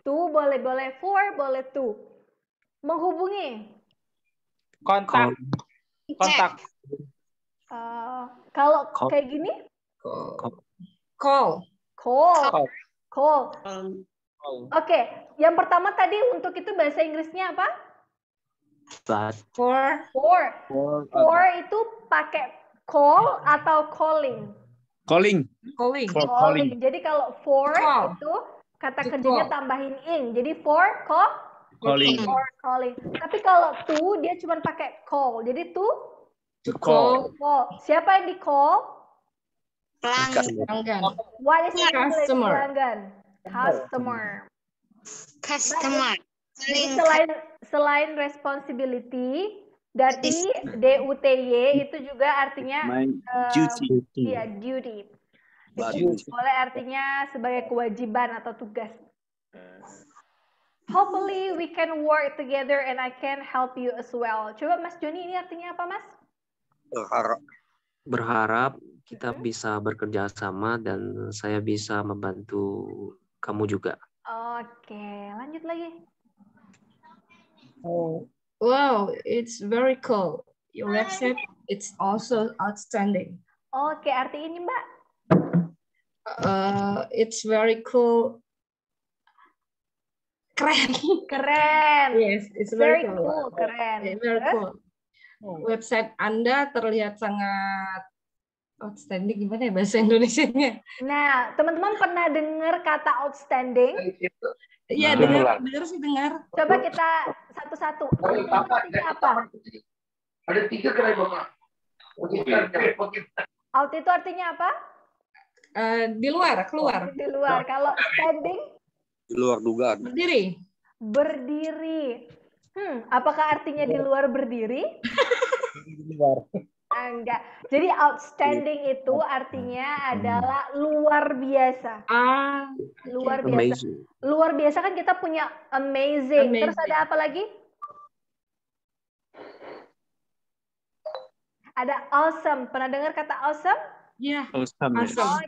To boleh for, boleh to. Menghubungi. Kontak. Kontak. Kalau kayak gini? Call. Oke, yang pertama tadi untuk itu bahasa Inggrisnya apa? For itu pakai call atau calling? Calling. Jadi kalau for itu kata kerjanya tambahin ing. Jadi for calling. Tapi kalau to dia cuma pakai call. Jadi to call. Siapa yang di call? Pelanggan. What is Customer. pelanggan? Customer. Jadi selain responsibility, dari DUTY itu juga artinya Duty. Iya, duty. Itu boleh artinya sebagai kewajiban atau tugas. Hopefully we can work together and I can help you as well. Coba Mas Joni, ini artinya apa, Mas? Berharap kita bisa bekerja sama dan saya bisa membantu kamu juga. Oke, lanjut lagi. Wow, it's very cool. Your website, it's also outstanding. Oke, arti ini, Mbak? It's very cool. Keren. Yes, it's Very very cool. Keren. Very cool. Website Anda terlihat sangat outstanding. Gimana ya bahasa Indonesianya? Nah, teman-teman pernah dengar kata outstanding? Iya, dengar sih dengar. Coba kita satu-satu. Artinya apa? Ada 3 kedai Bapak. Out itu artinya apa? Di luar, keluar. Di luar. Kalau standing? Di luar dugaan. Berdiri. Apakah artinya di luar berdiri? Enggak. Jadi outstanding itu artinya adalah luar biasa. Luar biasa. Amazing. Luar biasa kan kita punya amazing. Terus ada apa lagi? Ada awesome. Pernah dengar kata awesome? Iya. Awesome.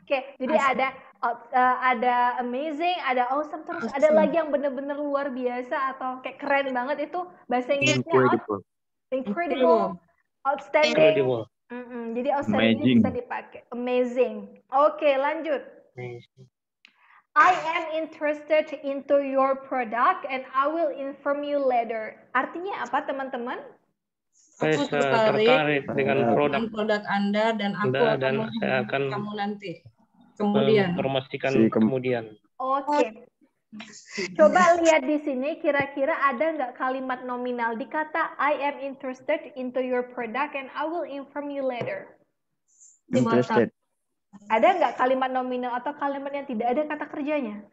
Oke. Jadi ada amazing, ada awesome, terus ada lagi yang benar-benar luar biasa atau kayak keren banget, itu bahasa Inggrisnya incredible. Outstanding. Jadi outstanding bisa dipakai. Amazing. Oke, lanjut. I am interested into your product and I will inform you later. Artinya apa, teman-teman? Saya tertarik dengan produk Anda dan aku akan kamu nanti. Kemudian. Kemudian. Oke. Coba lihat di sini, kira-kira ada nggak kalimat nominal di kata I am interested into your product and I will inform you later. Interested. Ada nggak kalimat nominal atau kalimat yang tidak ada kata kerjanya?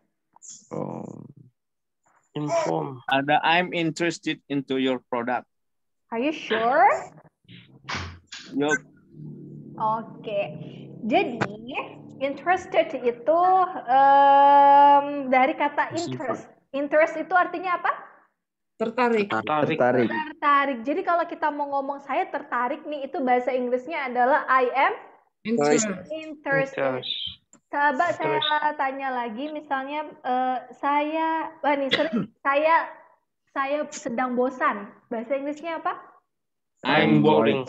Inform. Ada I'm interested into your product. Are you sure? Yup. Oke. Jadi interested itu dari kata interest. Interest itu artinya apa? Tertarik. Jadi kalau kita mau ngomong saya tertarik nih, itu bahasa Inggrisnya adalah I am interested. Coba saya tanya lagi, misalnya saya sedang bosan. Bahasa Inggrisnya apa? I'm boring.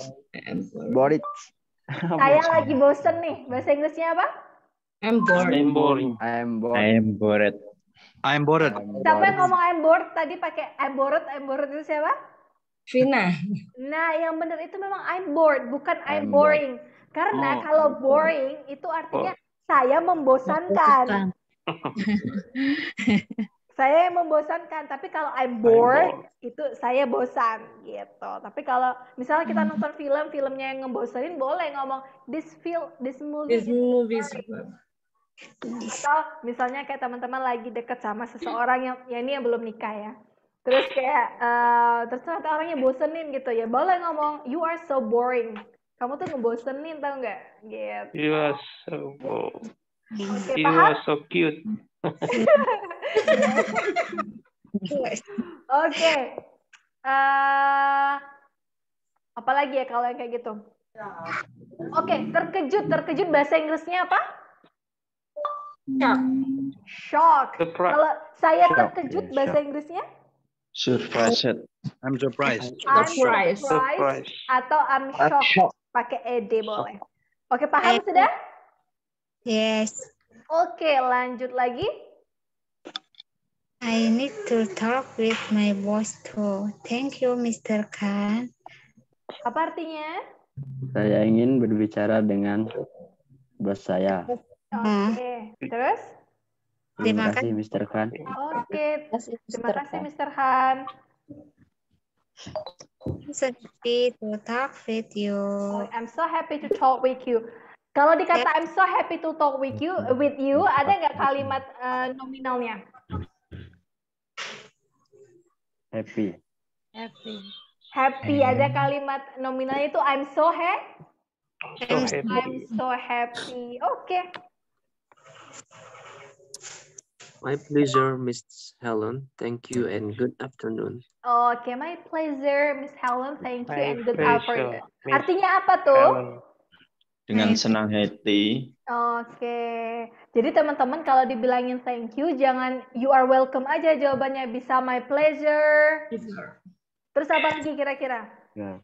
Saya lagi bosan nih. Bahasa Inggrisnya apa? I'm boring. Siapa yang ngomong I'm bored tadi pakai I'm bored itu siapa? Vina. Nah, yang benar itu memang I'm bored, bukan I'm boring. Karena kalau boring itu artinya saya membosankan. Saya yang membosankan, tapi kalau I'm bored itu saya bosan gitu. Tapi kalau misalnya kita nonton filmnya yang ngebosanin, boleh ngomong this movie is boring. Atau misalnya kayak teman-teman lagi deket sama seseorang yang ini yang belum nikah ya. Terus kayak terus ternyata orangnya bosenin gitu ya. Boleh ngomong you are so boring. Kamu tuh ngebosenin, tau nggak? Gitu. You are so boring. Okay, you paham? are so cute. Oke. Apalagi ya kalau yang kayak gitu. Oke, terkejut bahasa Inggrisnya apa? Shock. Surprise. Kalau saya Shock, terkejut ya, bahasa shock. Inggrisnya Surprised. I'm surprised. I'm Surprise. surprised atau I'm shocked. shocked. Pakai ed boleh. Oke, paham sudah? Yes. Oke, lanjut lagi. I need to talk with my boss too. Thank you, Mr. Khan. Apa artinya? Saya ingin berbicara dengan bos saya. Oke, terus? Terima Terima kasih, Mr. Khan. Oke, terima kasih Mr. Han. So happy to talk with you. I'm so happy to talk with you. Kalau dikata I'm so happy to talk with you, ada nggak kalimat nominalnya? Happy. Happy. Happy, ada kalimat nominalnya itu I'm so happy. So happy. I'm so happy. Oke. My pleasure, Miss Helen. Thank you and good afternoon. Oke, my pleasure, Miss Helen. Thank you My and good pleasure, afternoon. Miss Artinya apa tuh? Helen. Dengan senang hati. Oke. Jadi teman-teman kalau dibilangin thank you, jangan you are welcome aja jawabannya. Bisa my pleasure. Terus apa lagi kira-kira? Ya.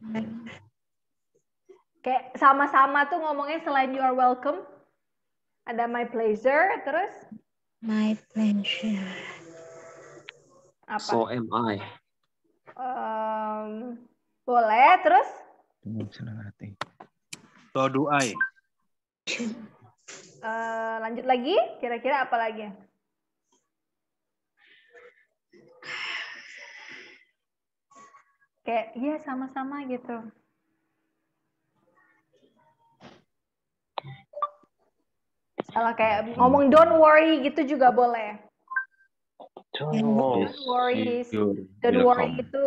Kayak sama-sama tuh ngomongnya selain you are welcome. Ada my pleasure, terus My pleasure. apa? So am I. Boleh, terus? Dengan senang hati. So do I. Lanjut lagi, kira-kira apa lagi? Kayak, iya sama-sama gitu. Kalau kayak ngomong don't worry gitu juga boleh. Don't worry. Don't worry itu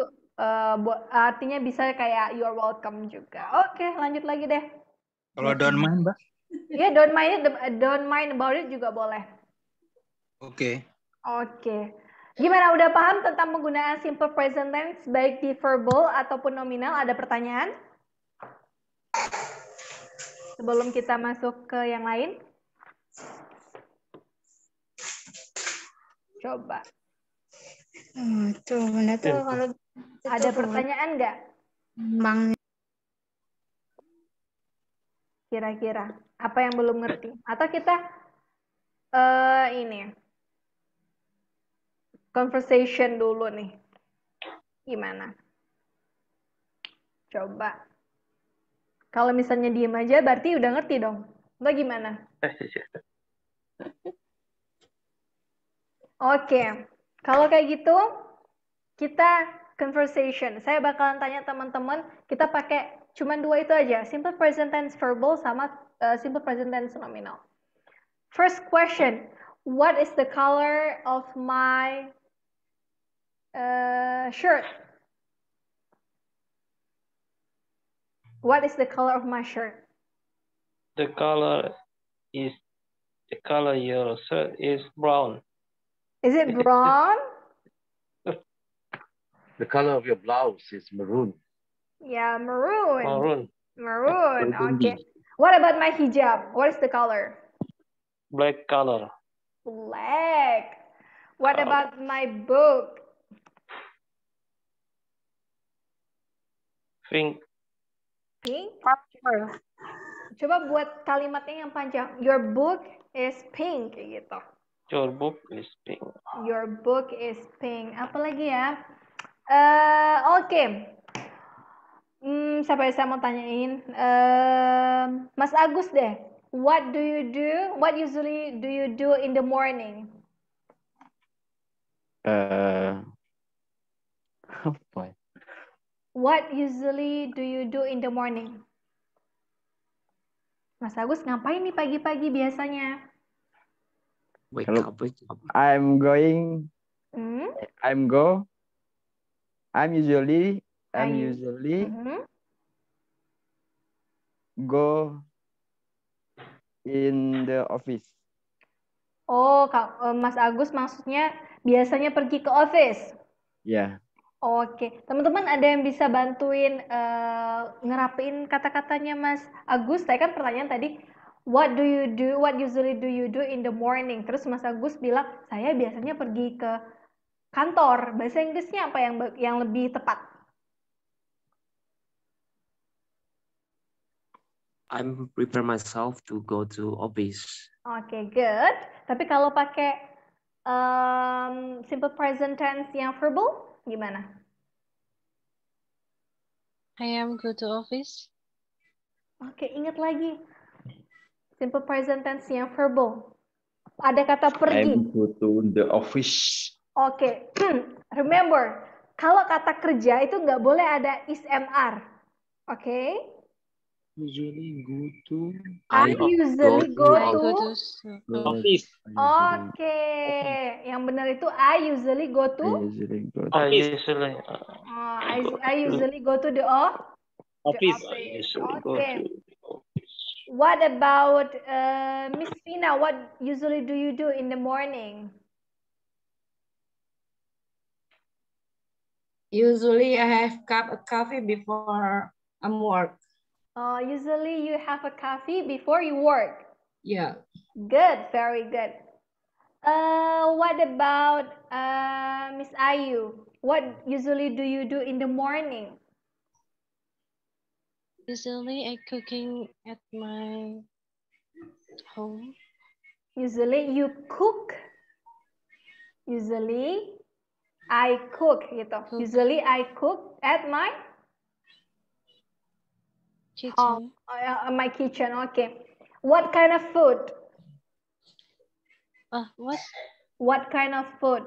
artinya bisa kayak you're welcome juga. Oke, lanjut lagi deh. Kalau don't mind, Mbak. Iya, don't mind about it juga boleh. Oke. Oke. Gimana, udah paham tentang penggunaan simple present tense baik di verbal ataupun nominal? Ada pertanyaan? Sebelum kita masuk ke yang lain? Coba. Tuh, benar tuh kalau Ada pertanyaan nggak? Bang, Kira-kira apa yang belum ngerti? Atau kita ini conversation dulu nih. Gimana? Coba. Kalau misalnya diem aja berarti udah ngerti dong. Atau gimana? Oke. Kalau kayak gitu kita conversation. Saya bakalan tanya teman-teman, kita pakai cuman dua itu aja, simple present tense verbal sama simple present tense nominal. First question, what is the color of my shirt? What is the color of my shirt? The color your shirt is brown. Is it brown? The color of your blouse is maroon. Yeah, maroon. Maroon. Maroon. Okay. What about my hijab? What is the color? Black color. Black. What about my book? Pink. Pink? Coba buat kalimatnya yang panjang. Your book is pink gitu. Your book is pink. Your book is pink. Apa lagi ya? Oke. Siapa yang saya mau tanyain? Mas Agus deh. What do you do? What usually do you do in the morning? Apa ya? What usually do you do in the morning? Mas Agus ngapain nih pagi-pagi biasanya? Wake Kalau up, wake up. I'm usually go in the office. Oh, Mas Agus maksudnya biasanya pergi ke office. Ya. Oke, teman-teman ada yang bisa bantuin ngerapiin kata-katanya Mas Agus? Saya kan pertanyaan tadi, What do you do? What usually do you do in the morning? Terus Mas Agus bilang, saya biasanya pergi ke kantor. Bahasa Inggrisnya apa yang lebih tepat? I'm prepare myself to go to office. Oke, good. Tapi kalau pakai simple present tense yang verbal, gimana? I am go to office. Oke, ingat lagi. Simple present tense yang verbal. Ada kata pergi. I'm go to the office. Oke, remember, kalau kata kerja itu nggak boleh ada is-mr. Oke? Usually go to. I usually go I to go to Office. Oke, yang benar itu I usually go to. I usually go. I usually go to the Office. Okay. What about Miss Vina? What usually do you do in the morning? Usually I have cup of coffee before I'm work. Usually you have a coffee before you work. Yeah. Good, very good. What about Miss Ayu? What usually do you do in the morning? Usually I cooking at my home. Usually you cook. Usually I cook gitu. Usually I cook at my kitchen. My kitchen. Okay. What kind of food? What? What kind of food?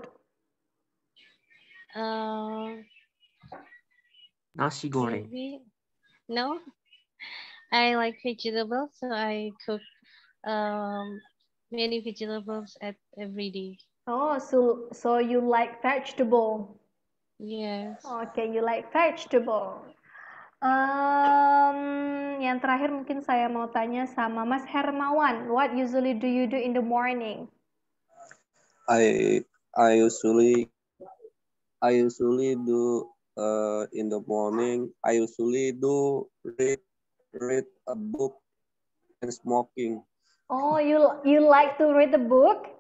Nasi goreng. Maybe, no. I like vegetables, so I cook many vegetables at every day. Oh, so you like vegetable? Yes. Okay, you like vegetable. Yang terakhir mungkin saya mau tanya sama Mas Hermawan. What usually do you do in the morning? I usually do in the morning. I usually do read a book and smoking. Oh, you like to read a book?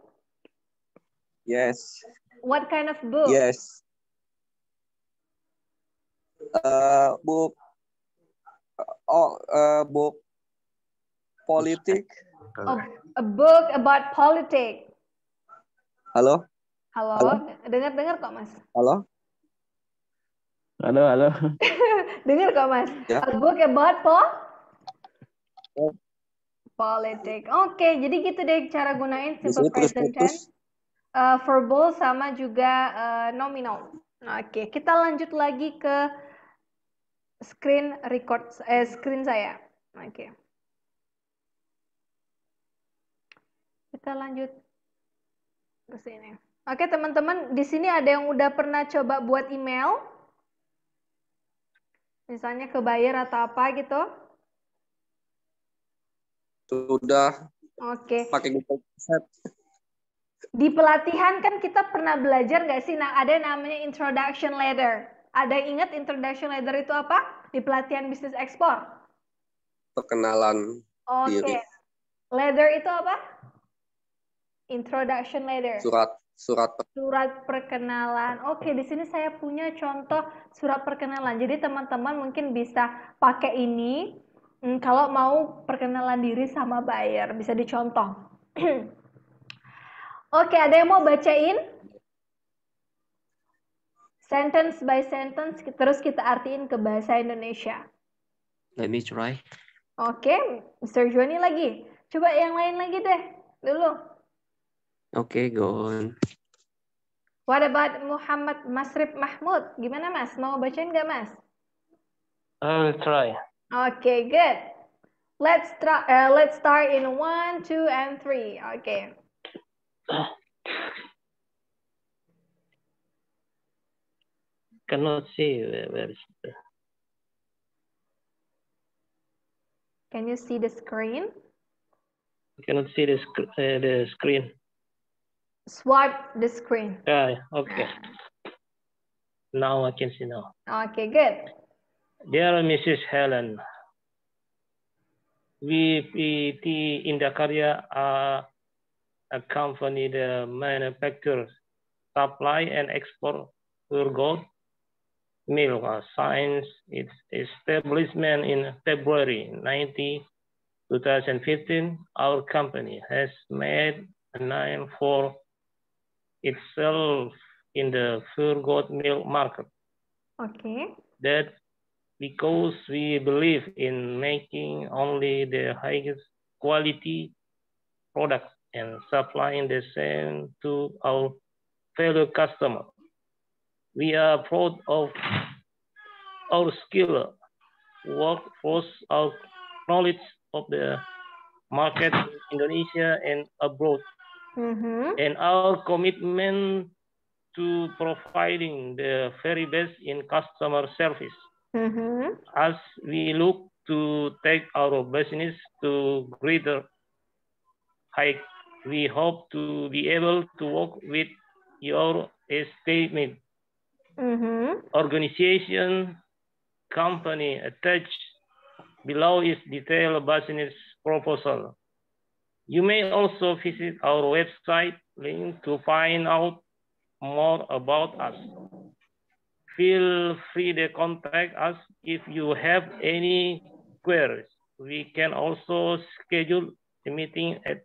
Yes. What kind of book? Yes. Book. Book. Politik. A book about politics. Halo? Halo? Dengar kok, Mas? Halo? Halo. Dengar kok, Mas? Ya. A book about politik. Oke, jadi gitu deh cara gunain simple present tense, verbal sama juga nominal. Oke, kita lanjut lagi ke screen saya. Oke. Kita lanjut ke sini. Oke, teman-teman, di sini ada yang udah pernah coba buat email? Misalnya ke buyer atau apa gitu? Sudah. Oke. Pakai Google Sheet. Di pelatihan kan kita pernah belajar nggak sih? Nah, ada namanya introduction letter. Ada yang ingat introduction letter itu apa? Di pelatihan bisnis ekspor. Perkenalan diri. Oke. Letter itu apa? Introduction letter. Surat perkenalan. Oke, di sini saya punya contoh surat perkenalan. Jadi teman-teman mungkin bisa pakai ini kalau mau perkenalan diri sama buyer, bisa dicontoh. Oke, ada yang mau bacain? Sentence by sentence, terus kita artiin ke bahasa Indonesia. Let me try. Oke, Mr. Joni lagi. Coba yang lain lagi deh, dulu. Okay, go on. What about Muhammad Masrib Mahmud? Gimana, Mas? Mau bacain nggak, Mas? I'll try. Okay, good. Let's start in 1, 2, and 3. Okay. Cannot see where is it. Can you see the screen? I cannot see the screen. Swipe the screen. Okay. Now I can see now. Okay, good. Dear Mrs. Helen, VPT Indakarya are a company that manufactures, supply, and export pure gold milk. Since its establishment in February 2015, our company has made a name for itself in the pure gold milk market. Oke. That because we believe in making only the highest quality products and supplying the same to our fellow customers. We are proud of our skill, workforce, our knowledge of the market in Indonesia and abroad, and our commitment to providing the very best in customer service. As we look to take our business to greater height, we hope to be able to work with your esteemed organization company attached below is detailed business proposal. You may also visit our website link to find out more about us. Feel free to contact us if you have any queries. We can also schedule a meeting at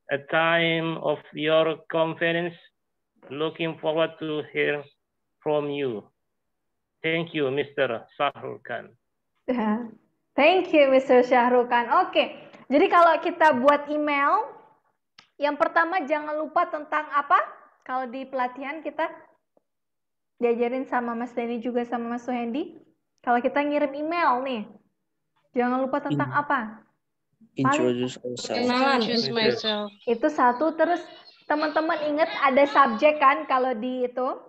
a time of your convenience. Looking forward to hear from you. Thank you, Mr. Shahrul Khan. Thank you, Mr. Shahrul Khan. Oke, jadi kalau kita buat email, yang pertama jangan lupa tentang apa? Kalau di pelatihan kita diajarin sama Mas Denny juga sama Mas Suhendi. Kalau kita ngirim email nih, jangan lupa tentang apa? Introduce ourselves. Introduce myself. Itu satu, terus teman-teman ingat ada subjek kan kalau di itu?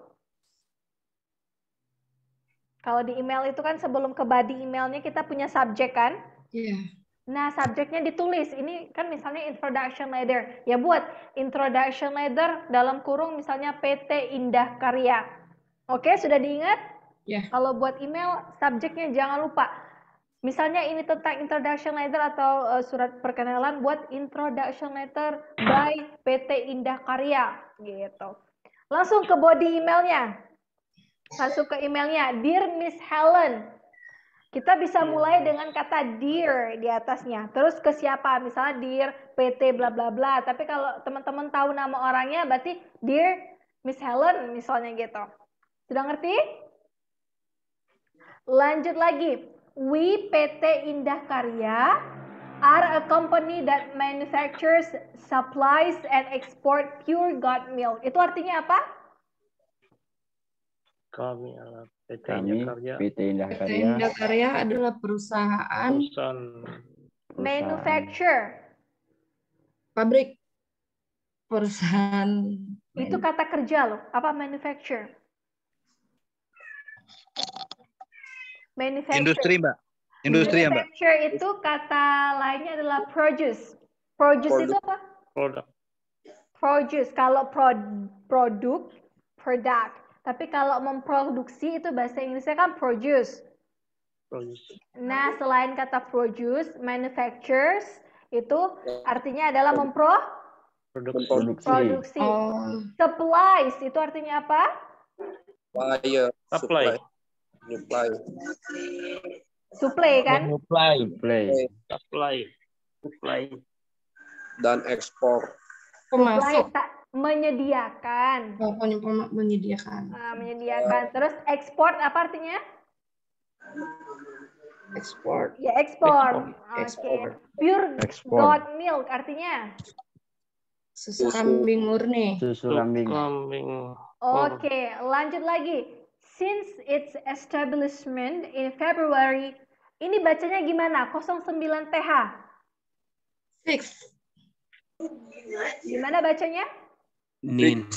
Kalau di email itu kan sebelum ke body emailnya kita punya subjek kan? Iya. Nah, subjeknya ditulis. Ini kan misalnya introduction letter. Ya buat introduction letter dalam kurung misalnya PT Indah Karya. Oke, sudah diingat? Ya. Kalau buat email, subjeknya jangan lupa. Misalnya ini tentang introduction letter atau surat perkenalan, buat introduction letter by PT Indah Karya. Gitu. Langsung ke body emailnya. Masuk ke emailnya, Dear Miss Helen. Kita bisa mulai dengan kata dear di atasnya. Terus ke siapa? Misalnya dear PT bla bla bla. Tapi kalau teman-teman tahu nama orangnya, berarti Dear Miss Helen misalnya gitu. Sudah ngerti? Lanjut lagi. We PT Indah Karya are a company that manufactures, supplies, and export pure goat milk. Itu artinya apa? Kami adalah PT Indah PT Karya. Indah Karya adalah perusahaan Manufacture. Pabrik. Perusahaan. Itu kata kerja loh. Apa manufacture? Manufacture. Industri, Mbak. Industri ya, Mbak. Manufacture itu kata lainnya adalah produce. Produce itu apa? Product. Produce. Kalau produk. Tapi kalau memproduksi itu bahasa Inggrisnya kan produce. Nah, selain kata produce, manufactures itu artinya adalah memproduksi. Supplies itu artinya apa? Supply. Supply kan? Supply. Dan ekspor. Pemasok. Menyediakan. Menyediakan. Menyediakan. Terus ekspor apa artinya? Ekspor. Ya, ekspor. Oke. Pure goat milk artinya? Susu kambing murni. Susu kambing. Oke, lanjut lagi. Since its establishment in February, ini bacanya gimana? 09 TH. 6. Gimana bacanya? 9.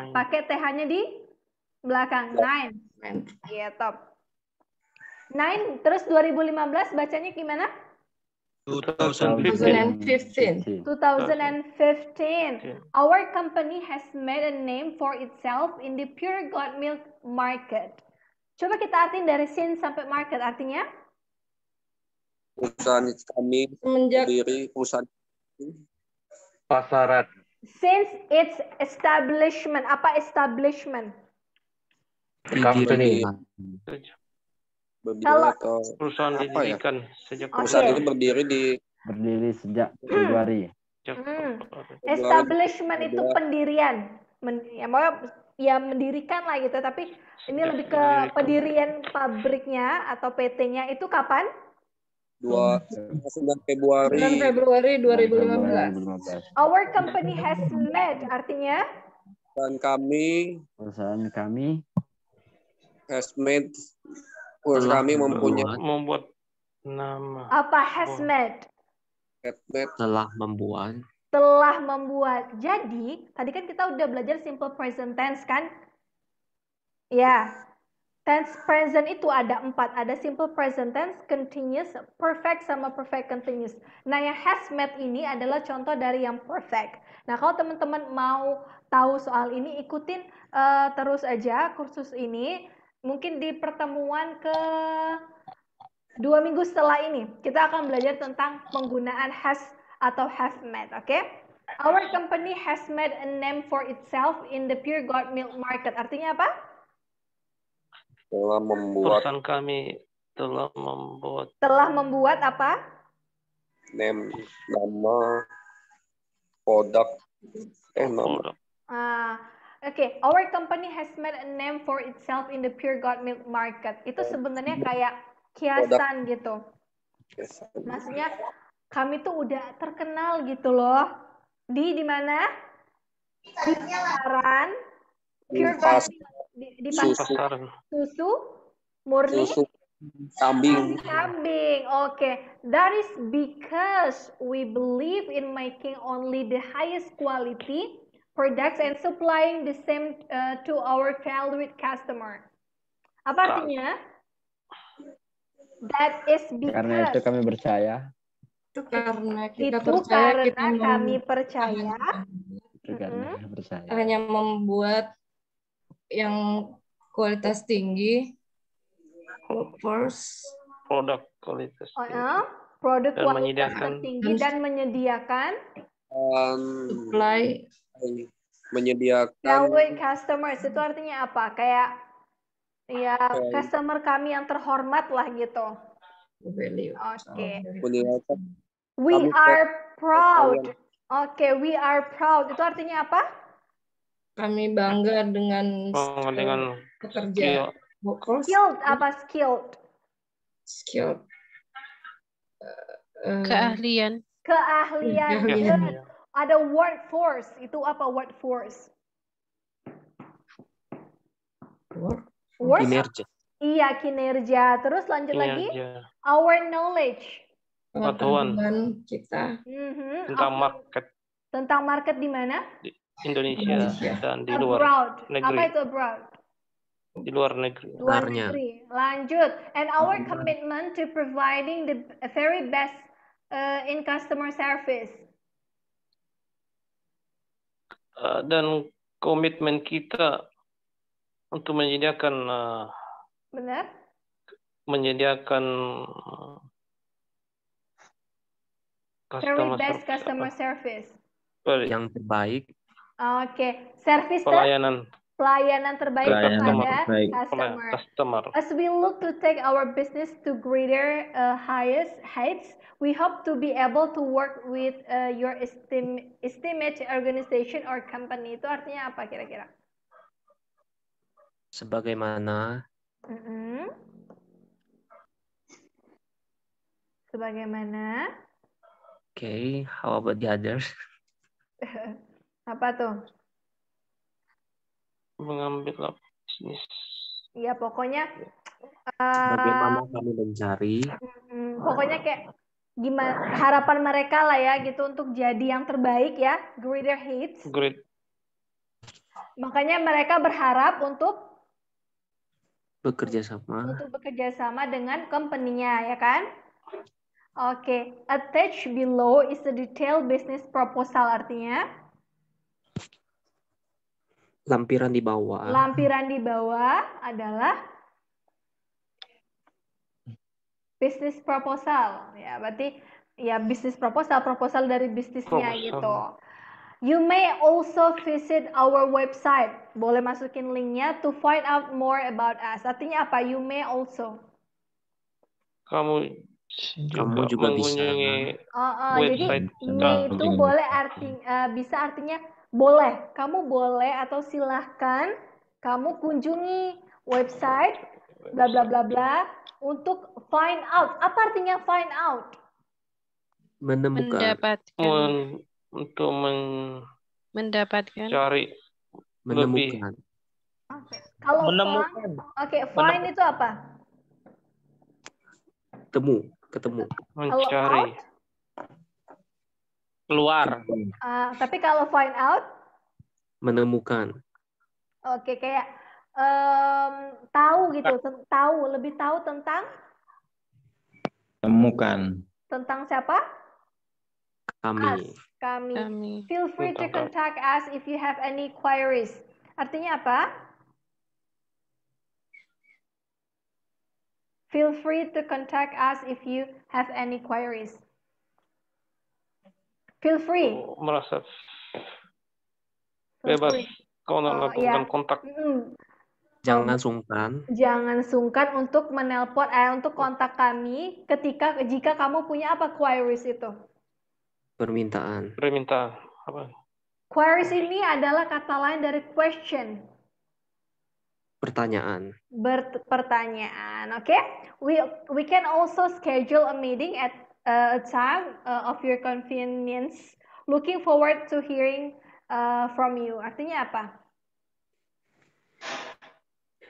Pakai TH-nya di belakang. 9. Gitu. 9, terus 2015 bacanya gimana? 2015. Our company has made a name for itself in the pure goat milk market. Coba kita artiin dari since sampai market artinya? Perusahaan kami Semenjak berdiri perusahaan Pasaran. Since its establishment. Apa establishment? Company. berdiri Kalau atau Perusahaan apa ya? didirikan sejak Perusahaan Oke. itu berdiri di Berdiri sejak Februari. Establishment itu pendirian. Ya, ya mendirikan lah gitu, tapi ini lebih ke pendirian pabriknya atau PT-nya itu kapan? 9 9 Februari Februari 2015. 2015. Our company has made, artinya dan kami Perusahaan kami has made perusahaan kami mempunyai membuat nama. apa has made? Telah membuat. Telah membuat. Jadi, tadi kan kita udah belajar simple present tense kan? Ya. Tense present itu ada 4. Ada simple present tense, continuous, perfect, sama perfect continuous. Nah, yang has made ini adalah contoh dari yang perfect. Nah, kalau teman-teman mau tahu soal ini, ikutin terus aja kursus ini. Mungkin di pertemuan ke 2 minggu setelah ini, kita akan belajar tentang penggunaan has atau have made, oke? Our company has made a name for itself in the pure goat milk market. Artinya apa? telah membuat Perusahaan kami telah membuat Telah membuat apa? nama produk nama Oke, our company has made a name for itself in the pure goat milk market. Itu sebenarnya kayak kiasan gitu. Maksudnya kami tuh udah terkenal gitu loh. Di mana? Di pasaran pure goat milk. Di pasaran susu murni kambing. Okay, that is because we believe in making only the highest quality products and supplying the same to our valued customer. Apa artinya? That is because. Karena itu kami percaya. Kami percaya. Hanya membuat yang kualitas tinggi, produk kualitas tinggi, produk dan kualitas tertinggi dan menyediakan supply, menyediakan valued customers. Itu artinya apa? Kayak ya customer kami yang terhormat lah gitu. Oke. We are proud. Oke, we are proud. Itu artinya apa? Kami bangga dengan pekerja. Skilled apa skilled? Skilled. Keahlian. Keahlian. Ada workforce. Itu apa workforce? Kinerja. Iya, kinerja. Terus lanjut lagi. Our knowledge. Pengetahuan kita. Tentang market. Tentang market di mana? Di Indonesia dan di luar negeri. Apa itu abroad? Di luar negeri. Luar negeri. Lanjut. And our commitment to providing the very best in customer service. Dan komitmen kita untuk menyediakan very best customer service. Yang terbaik. Oke, service pelayanan terbaik kepada customer. As we look to take our business to greater heights, we hope to be able to work with your estimate organization or company. Itu artinya apa kira-kira? Sebagaimana. Sebagaimana. Okay, how about the others? Apa tuh? Mengambil bisnis. Ya pokoknya. Bagaimana kami mencari. Pokoknya kayak gimana harapan mereka lah ya gitu untuk jadi yang terbaik ya, greater heights. Great. Makanya mereka berharap untuk bekerja sama dengan company-nya ya kan? Oke, attached below is the detailed business proposal artinya. Lampiran di bawah. Lampiran di bawah adalah Business proposal. Ya, berarti ya business proposal dari bisnisnya gitu. You may also visit our website. Boleh masukin linknya to find out more about us. Artinya apa? You may also. Kamu juga bisa. Jadi may itu boleh bisa artinya boleh. Kamu boleh atau silahkan kamu kunjungi website bla bla bla bla untuk find out. Apa artinya find out? Menemukan. Untuk mendapatkan. Cari. Menemukan. Kalau find itu apa? Ketemu. Mencari. Keluar. Tapi kalau find out? Menemukan. Oke, kayak tahu gitu, lebih tahu tentang? Temukan. Tentang siapa? Kami. Feel free to contact us if you have any queries. Artinya apa? Feel free to contact us if you have any queries. Feel free. Merasa bebas kau melakukan kontak. Jangan sungkan. Jangan sungkan untuk menelpon, untuk kontak kami jika kamu punya apa queries itu? Permintaan. Apa? Queries ini adalah kata lain dari question. Pertanyaan. Pertanyaan, oke? We can also schedule a meeting at a time of your convenience. Looking forward to hearing from you. Artinya apa?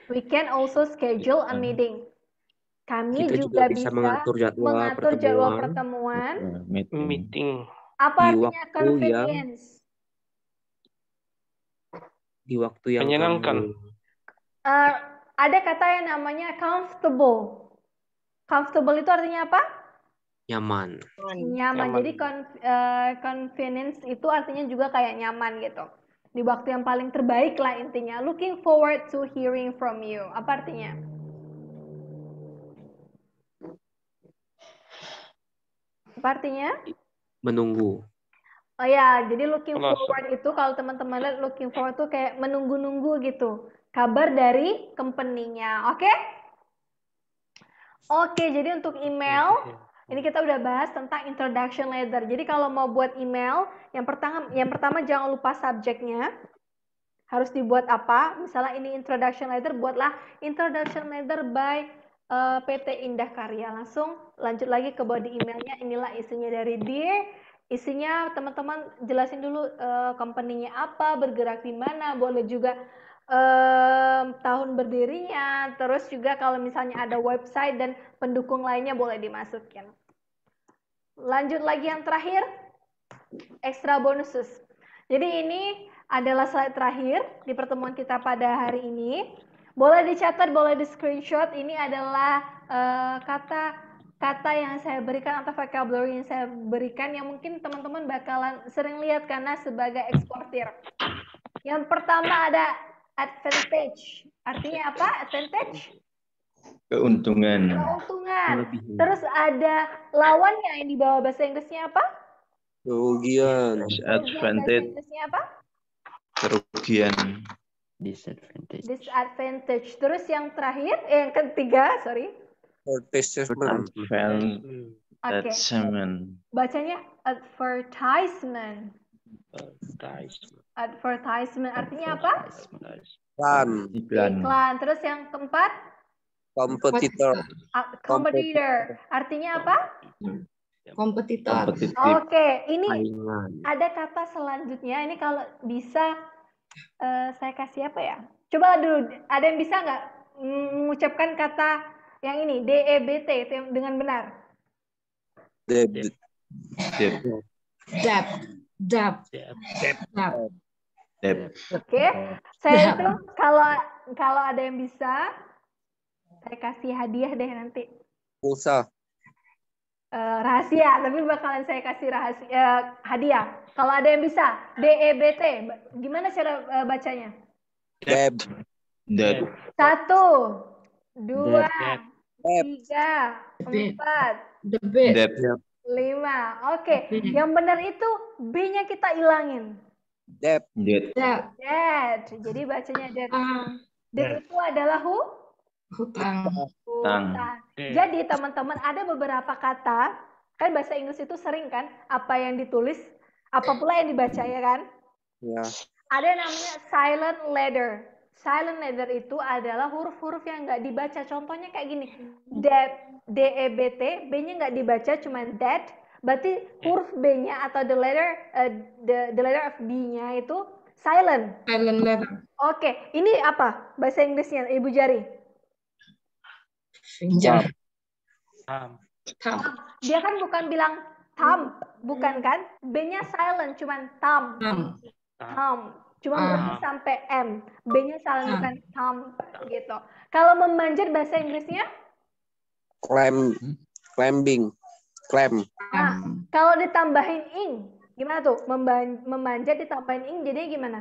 We can also schedule a meeting. Kami Kita juga bisa mengatur jadwal pertemuan. Meeting. Apa artinya convenience? Di waktu yang menyenangkan. Ada kata yang namanya comfortable. Comfortable itu artinya apa? Nyaman. Jadi convenience itu artinya juga kayak nyaman gitu. Di waktu yang paling terbaik lah intinya. Looking forward to hearing from you. Apa artinya? Apa artinya? Menunggu. Oh ya, jadi looking forward itu kalau teman-teman lihat looking forward itu kayak menunggu-nunggu gitu. Kabar dari company-nya. Oke? Oke, jadi untuk email ini kita udah bahas tentang introduction letter. Jadi kalau mau buat email, yang pertama jangan lupa subjeknya. Harus dibuat apa? Misalnya ini introduction letter, buatlah introduction letter by PT Indah Karya. Langsung lanjut lagi ke body emailnya. Inilah isinya dari Dear. Isinya teman-teman jelasin dulu company-nya apa, bergerak di mana, boleh juga tahun berdirinya, terus juga kalau misalnya ada website dan pendukung lainnya boleh dimasukin. Lanjut lagi yang terakhir, extra bonuses. Jadi ini adalah slide terakhir di pertemuan kita pada hari ini. Boleh dicatat, boleh di screenshot. Ini adalah kata yang saya berikan atau vocabulary yang saya berikan yang mungkin teman-teman bakalan sering lihat karena sebagai eksportir. Yang pertama ada advantage. Artinya apa? Advantage? Keuntungan. Terus ada lawannya yang di bawah bahasa Inggrisnya apa? Kerugian. Disadvantage. Bahasa Inggrisnya apa? Kerugian. Disadvantage. Terus yang terakhir, yang ketiga, sorry. Advertisement. Bacanya advertisement. Advertisement artinya apa? Iklan. Terus yang keempat? Competitor. Artinya apa? Kompetitor. Oke, ini ada kata selanjutnya. Ini kalau bisa saya kasih apa ya? Coba dulu, ada yang bisa nggak mengucapkan kata yang ini, DEBT dengan benar? Oke, saya itu kalau ada yang bisa, saya kasih hadiah deh nanti. Pulsa. Rahasia, tapi bakalan saya kasih hadiah. Kalau ada yang bisa, DEBT, gimana cara bacanya? Deb. 1, 2, 3, 4, The bed. Debt. 5. Oke, yang benar itu B-nya kita ilangin. Debt. Debt. Debt. Jadi bacanya debt. Debt itu adalah Hutang. hutang. Jadi teman-teman ada beberapa kata, kan bahasa Inggris itu sering kan, apa yang ditulis, apa pula yang dibaca ya kan? Ya. Ada yang namanya silent letter. Silent letter itu adalah huruf-huruf yang nggak dibaca. Contohnya kayak gini, D-E-B-T, B-nya nggak dibaca, cuma debt. Berarti huruf B-nya atau the letter of B-nya itu silent. Silent letter. Oke, ini apa bahasa Inggrisnya, Ibu Jari? Finger. Thumb. Dia kan bukan bilang thumb, bukan kan? B-nya silent, cuman thumb. Thumb. Cuma berhenti sampai M. B-nya silent, bukan thumb gitu. Kalau memanjat bahasa Inggrisnya? Climbing. Climb. Nah, kalau ditambahin ing, gimana tuh? Memanjat ditambahin ing, jadinya gimana?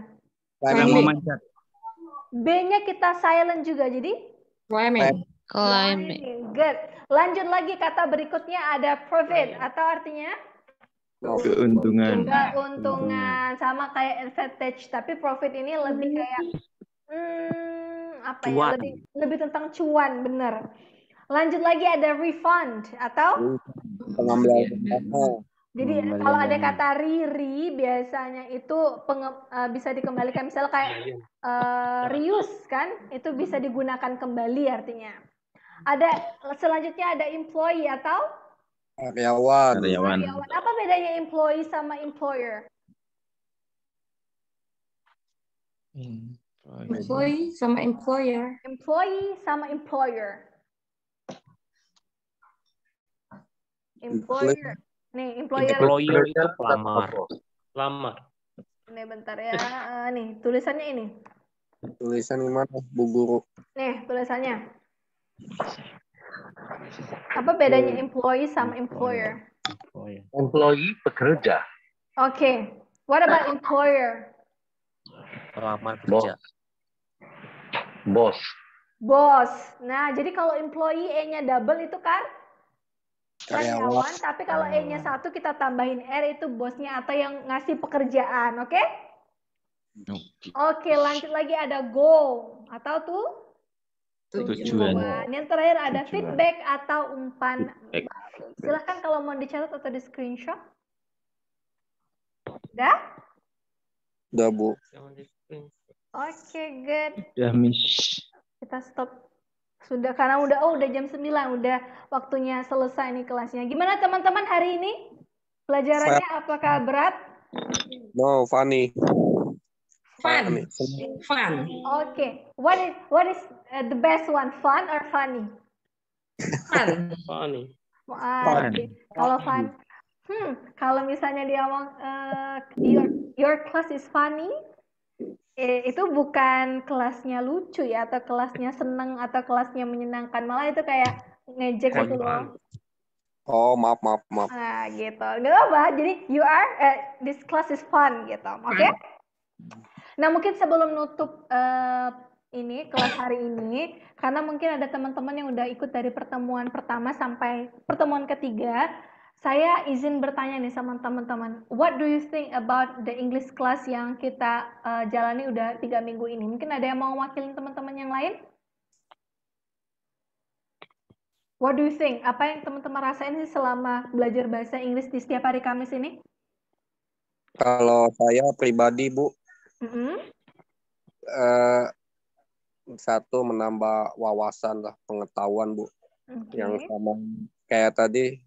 Memanjat. B-nya kita silent juga, jadi? Climbing. Good. Lanjut lagi, kata berikutnya ada profit, atau artinya? Keuntungan. Keuntungan. Sama kayak advantage, tapi profit ini lebih kayak apa ya? Lebih tentang cuan, bener. Lanjut lagi ada refund, atau? Pengembalian dana. Jadi kalau ada kata riri biasanya itu bisa dikembalikan, misalnya kayak reuse kan, itu bisa digunakan kembali artinya. Ada selanjutnya ada employee atau Karyawan. Apa bedanya employee sama employer? Employee sama employer. Employee sama employer. Employer. Nih, employer. Employer itu pelamar. Nih, bentar ya. Nih, tulisannya ini. Tulisan gimana, Bu Guru? Nih, tulisannya. Apa bedanya employee sama employer? Employee pekerja. Oke. What about employer? Pelamar kerja. Bos. Bos. Nah, jadi kalau employee E-nya double itu kan karyawan, tapi kalau E-nya 1 kita tambahin R itu bosnya atau yang ngasih pekerjaan, oke? Oke, lanjut lagi ada goal atau tujuan. Yang terakhir ada feedback atau umpan balik. Silahkan kalau mau dicatat atau di screenshot. Udah? Udah, Bu. Oke, good. Udah, Miss. Kita stop. Sudah, karena udah jam 9, udah waktunya selesai nih kelasnya. Gimana teman-teman hari ini? Pelajarannya apakah berat? No, funny. Fun. Okay. What is the best one? Fun or funny? Fun. Funny. Okay. Kalau fun, kalau misalnya dia ngomong your class is funny, itu bukan kelasnya lucu ya, atau kelasnya seneng atau kelasnya menyenangkan, malah itu kayak ngejek gitu loh. Oh, maaf. Nah, gitu. Gak apa, jadi this class is fun gitu, oke? Nah, mungkin sebelum nutup ini kelas hari ini, karena mungkin ada teman-teman yang udah ikut dari pertemuan pertama sampai pertemuan ketiga, saya izin bertanya nih sama teman-teman. What do you think about the English class yang kita jalani udah 3 minggu ini? Mungkin ada yang mau wakilin teman-teman yang lain? What do you think? Apa yang teman-teman rasain sih selama belajar bahasa Inggris di setiap hari Kamis ini? Kalau saya pribadi, Bu, satu menambah wawasan lah, pengetahuan, Bu. Yang sama kayak tadi,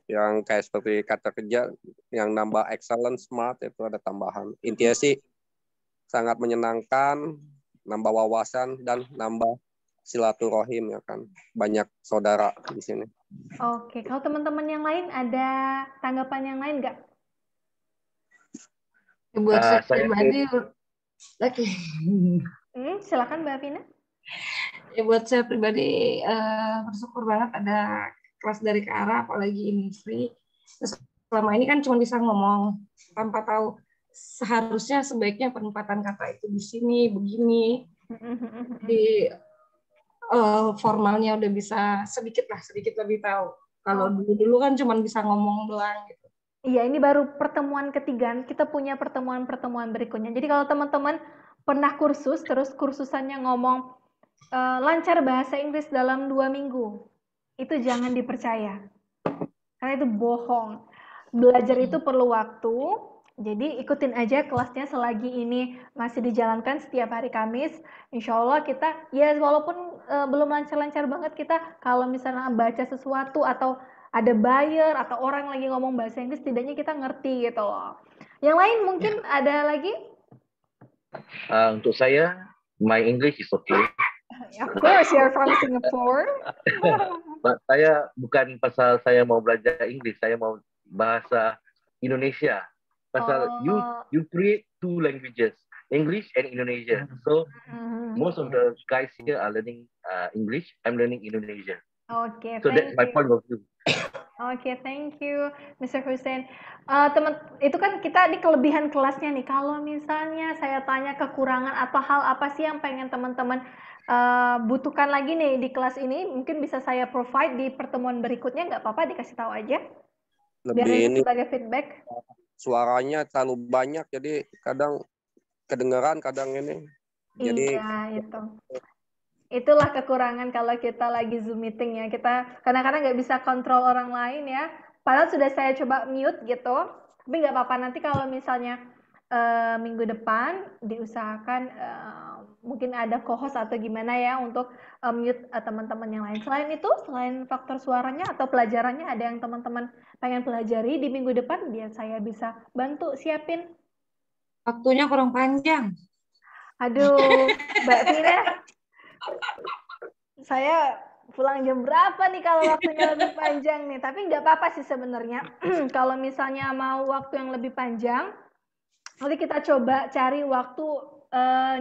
yang kayak seperti kata kerja, yang nambah excellent, smart, itu ada tambahan. Intinya sih sangat menyenangkan, nambah wawasan dan nambah silaturahim ya kan. Banyak saudara di sini. Oke, kalau teman-teman yang lain ada tanggapan yang lain nggak? Buat saya pribadi, silakan Mbak Vina. Ya buat saya pribadi bersyukur banget ada kelas dari Kara, apalagi ini free. Terus selama ini kan cuma bisa ngomong tanpa tahu seharusnya sebaiknya penempatan kata itu di sini begini. Di formalnya udah bisa sedikit lebih tahu. Kalau dulu kan cuma bisa ngomong doang gitu. Iya, ini baru pertemuan ketiga. Kita punya pertemuan berikutnya. Jadi kalau teman-teman pernah kursus, terus kursusannya ngomong lancar bahasa Inggris dalam 2 minggu, itu jangan dipercaya. Karena itu bohong. Belajar itu perlu waktu. Jadi ikutin aja kelasnya selagi ini masih dijalankan setiap hari Kamis. Insya Allah kita, ya walaupun belum lancar-lancar banget, kita kalau misalnya baca sesuatu atau ada buyer atau orang lagi ngomong bahasa Inggris, setidaknya kita ngerti gitu loh. Yang lain mungkin ada lagi? Untuk saya, my English is okay. Of course, you're from Singapore. Saya bukan pasal saya mau belajar Inggris, saya mau bahasa Indonesia. Pasal you create 2 languages, English and Indonesia. So most of the guys here are learning English. I'm learning Indonesia. Okay, so that's my point of view. Oke, thank you, Mr. Hussein. Teman, itu kan kita di kelebihan kelasnya nih. Kalau misalnya saya tanya kekurangan atau hal apa sih yang pengen teman-teman butuhkan lagi nih di kelas ini, mungkin bisa saya provide di pertemuan berikutnya, nggak apa-apa, dikasih tahu aja. Biar ini sebagai feedback. Suaranya terlalu banyak, jadi kadang kedengeran, kadang ini. Jadi, iya, itu. Itulah kekurangan kalau kita lagi Zoom meeting ya. Kita kadang-kadang nggak bisa kontrol orang lain ya. Padahal sudah saya coba mute gitu. Tapi nggak apa-apa, nanti kalau misalnya minggu depan diusahakan mungkin ada co-host atau gimana ya untuk mute teman-teman yang lain. Selain itu, selain faktor suaranya atau pelajarannya, ada yang teman-teman pengen pelajari di minggu depan biar saya bisa bantu siapin. Waktunya kurang panjang. Aduh, Mbak Vina, saya pulang jam berapa nih kalau waktunya lebih panjang nih? Tapi nggak apa-apa sih sebenarnya. Kalau misalnya mau waktu yang lebih panjang, nanti kita coba cari waktu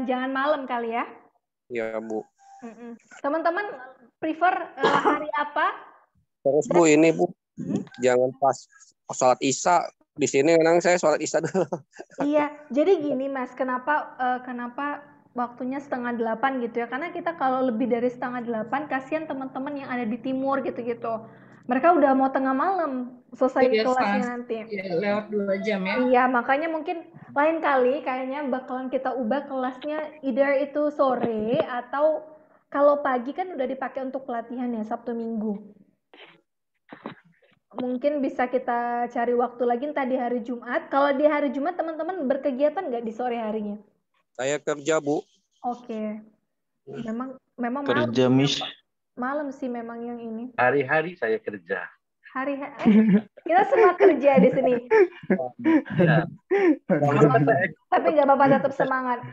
jangan malam kali ya. Iya, Bu. Teman-teman prefer hari apa? Terus Bu, ini Bu, jangan pas sholat Isya. Di sini kadang saya sholat Isya dulu. Iya, jadi gini Mas, kenapa waktunya 7:30 gitu ya? Karena kita kalau lebih dari 7:30, kasihan teman-teman yang ada di timur gitu-gitu. Mereka udah mau tengah malam selesai kelasnya nanti. Ya, lewat 2 jam ya. Iya, makanya mungkin lain kali kayaknya bakalan kita ubah kelasnya either itu sore atau kalau pagi kan udah dipakai untuk pelatihan ya, Sabtu Minggu. Mungkin bisa kita cari waktu lagi entah di hari Jumat. Kalau di hari Jumat teman-teman berkegiatan nggak di sore harinya? Saya kerja, Bu. Oke. Memang kerja, Miss. Malam sih memang yang ini. Hari-hari saya kerja. Kita semua kerja di sini. Ya. Tapi nggak apa-apa, tetap semangat.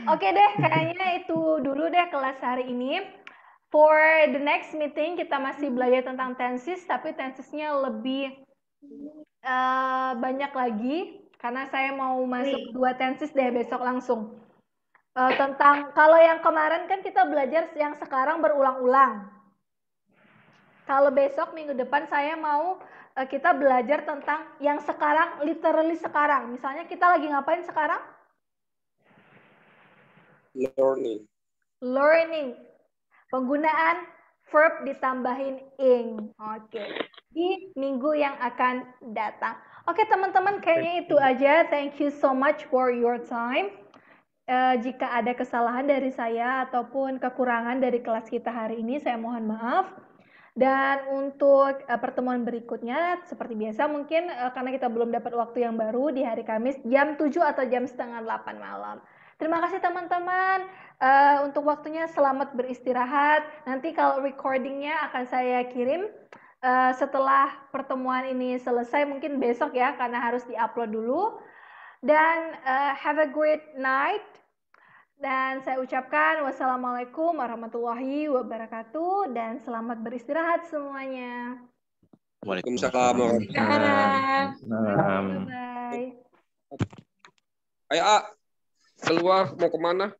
Oke deh, kayaknya itu dulu deh kelas hari ini. For the next meeting kita masih belajar tentang tenses, tapi tensesnya lebih banyak lagi karena saya mau masuk 2 tenses deh besok langsung. Tentang kalau yang kemarin kan kita belajar yang sekarang berulang-ulang. Kalau besok minggu depan saya mau kita belajar tentang yang sekarang, literally sekarang. Misalnya kita lagi ngapain sekarang? Learning. Penggunaan verb ditambahin ing. Oke. Di minggu yang akan datang. Oke teman-teman, kayaknya itu aja. Thank you so much for your time. Jika ada kesalahan dari saya ataupun kekurangan dari kelas kita hari ini, saya mohon maaf. Dan untuk pertemuan berikutnya, seperti biasa mungkin karena kita belum dapat waktu yang baru di hari Kamis, jam 7 atau jam 7:30 malam. Terima kasih teman-teman untuk waktunya, selamat beristirahat. Nanti kalau recordingnya akan saya kirim setelah pertemuan ini selesai, mungkin besok ya, karena harus di-upload dulu. Dan have a great night. Dan saya ucapkan wassalamualaikum warahmatullahi wabarakatuh dan selamat beristirahat semuanya. Waalaikumsalam. Bye. Ayo, keluar mau kemana?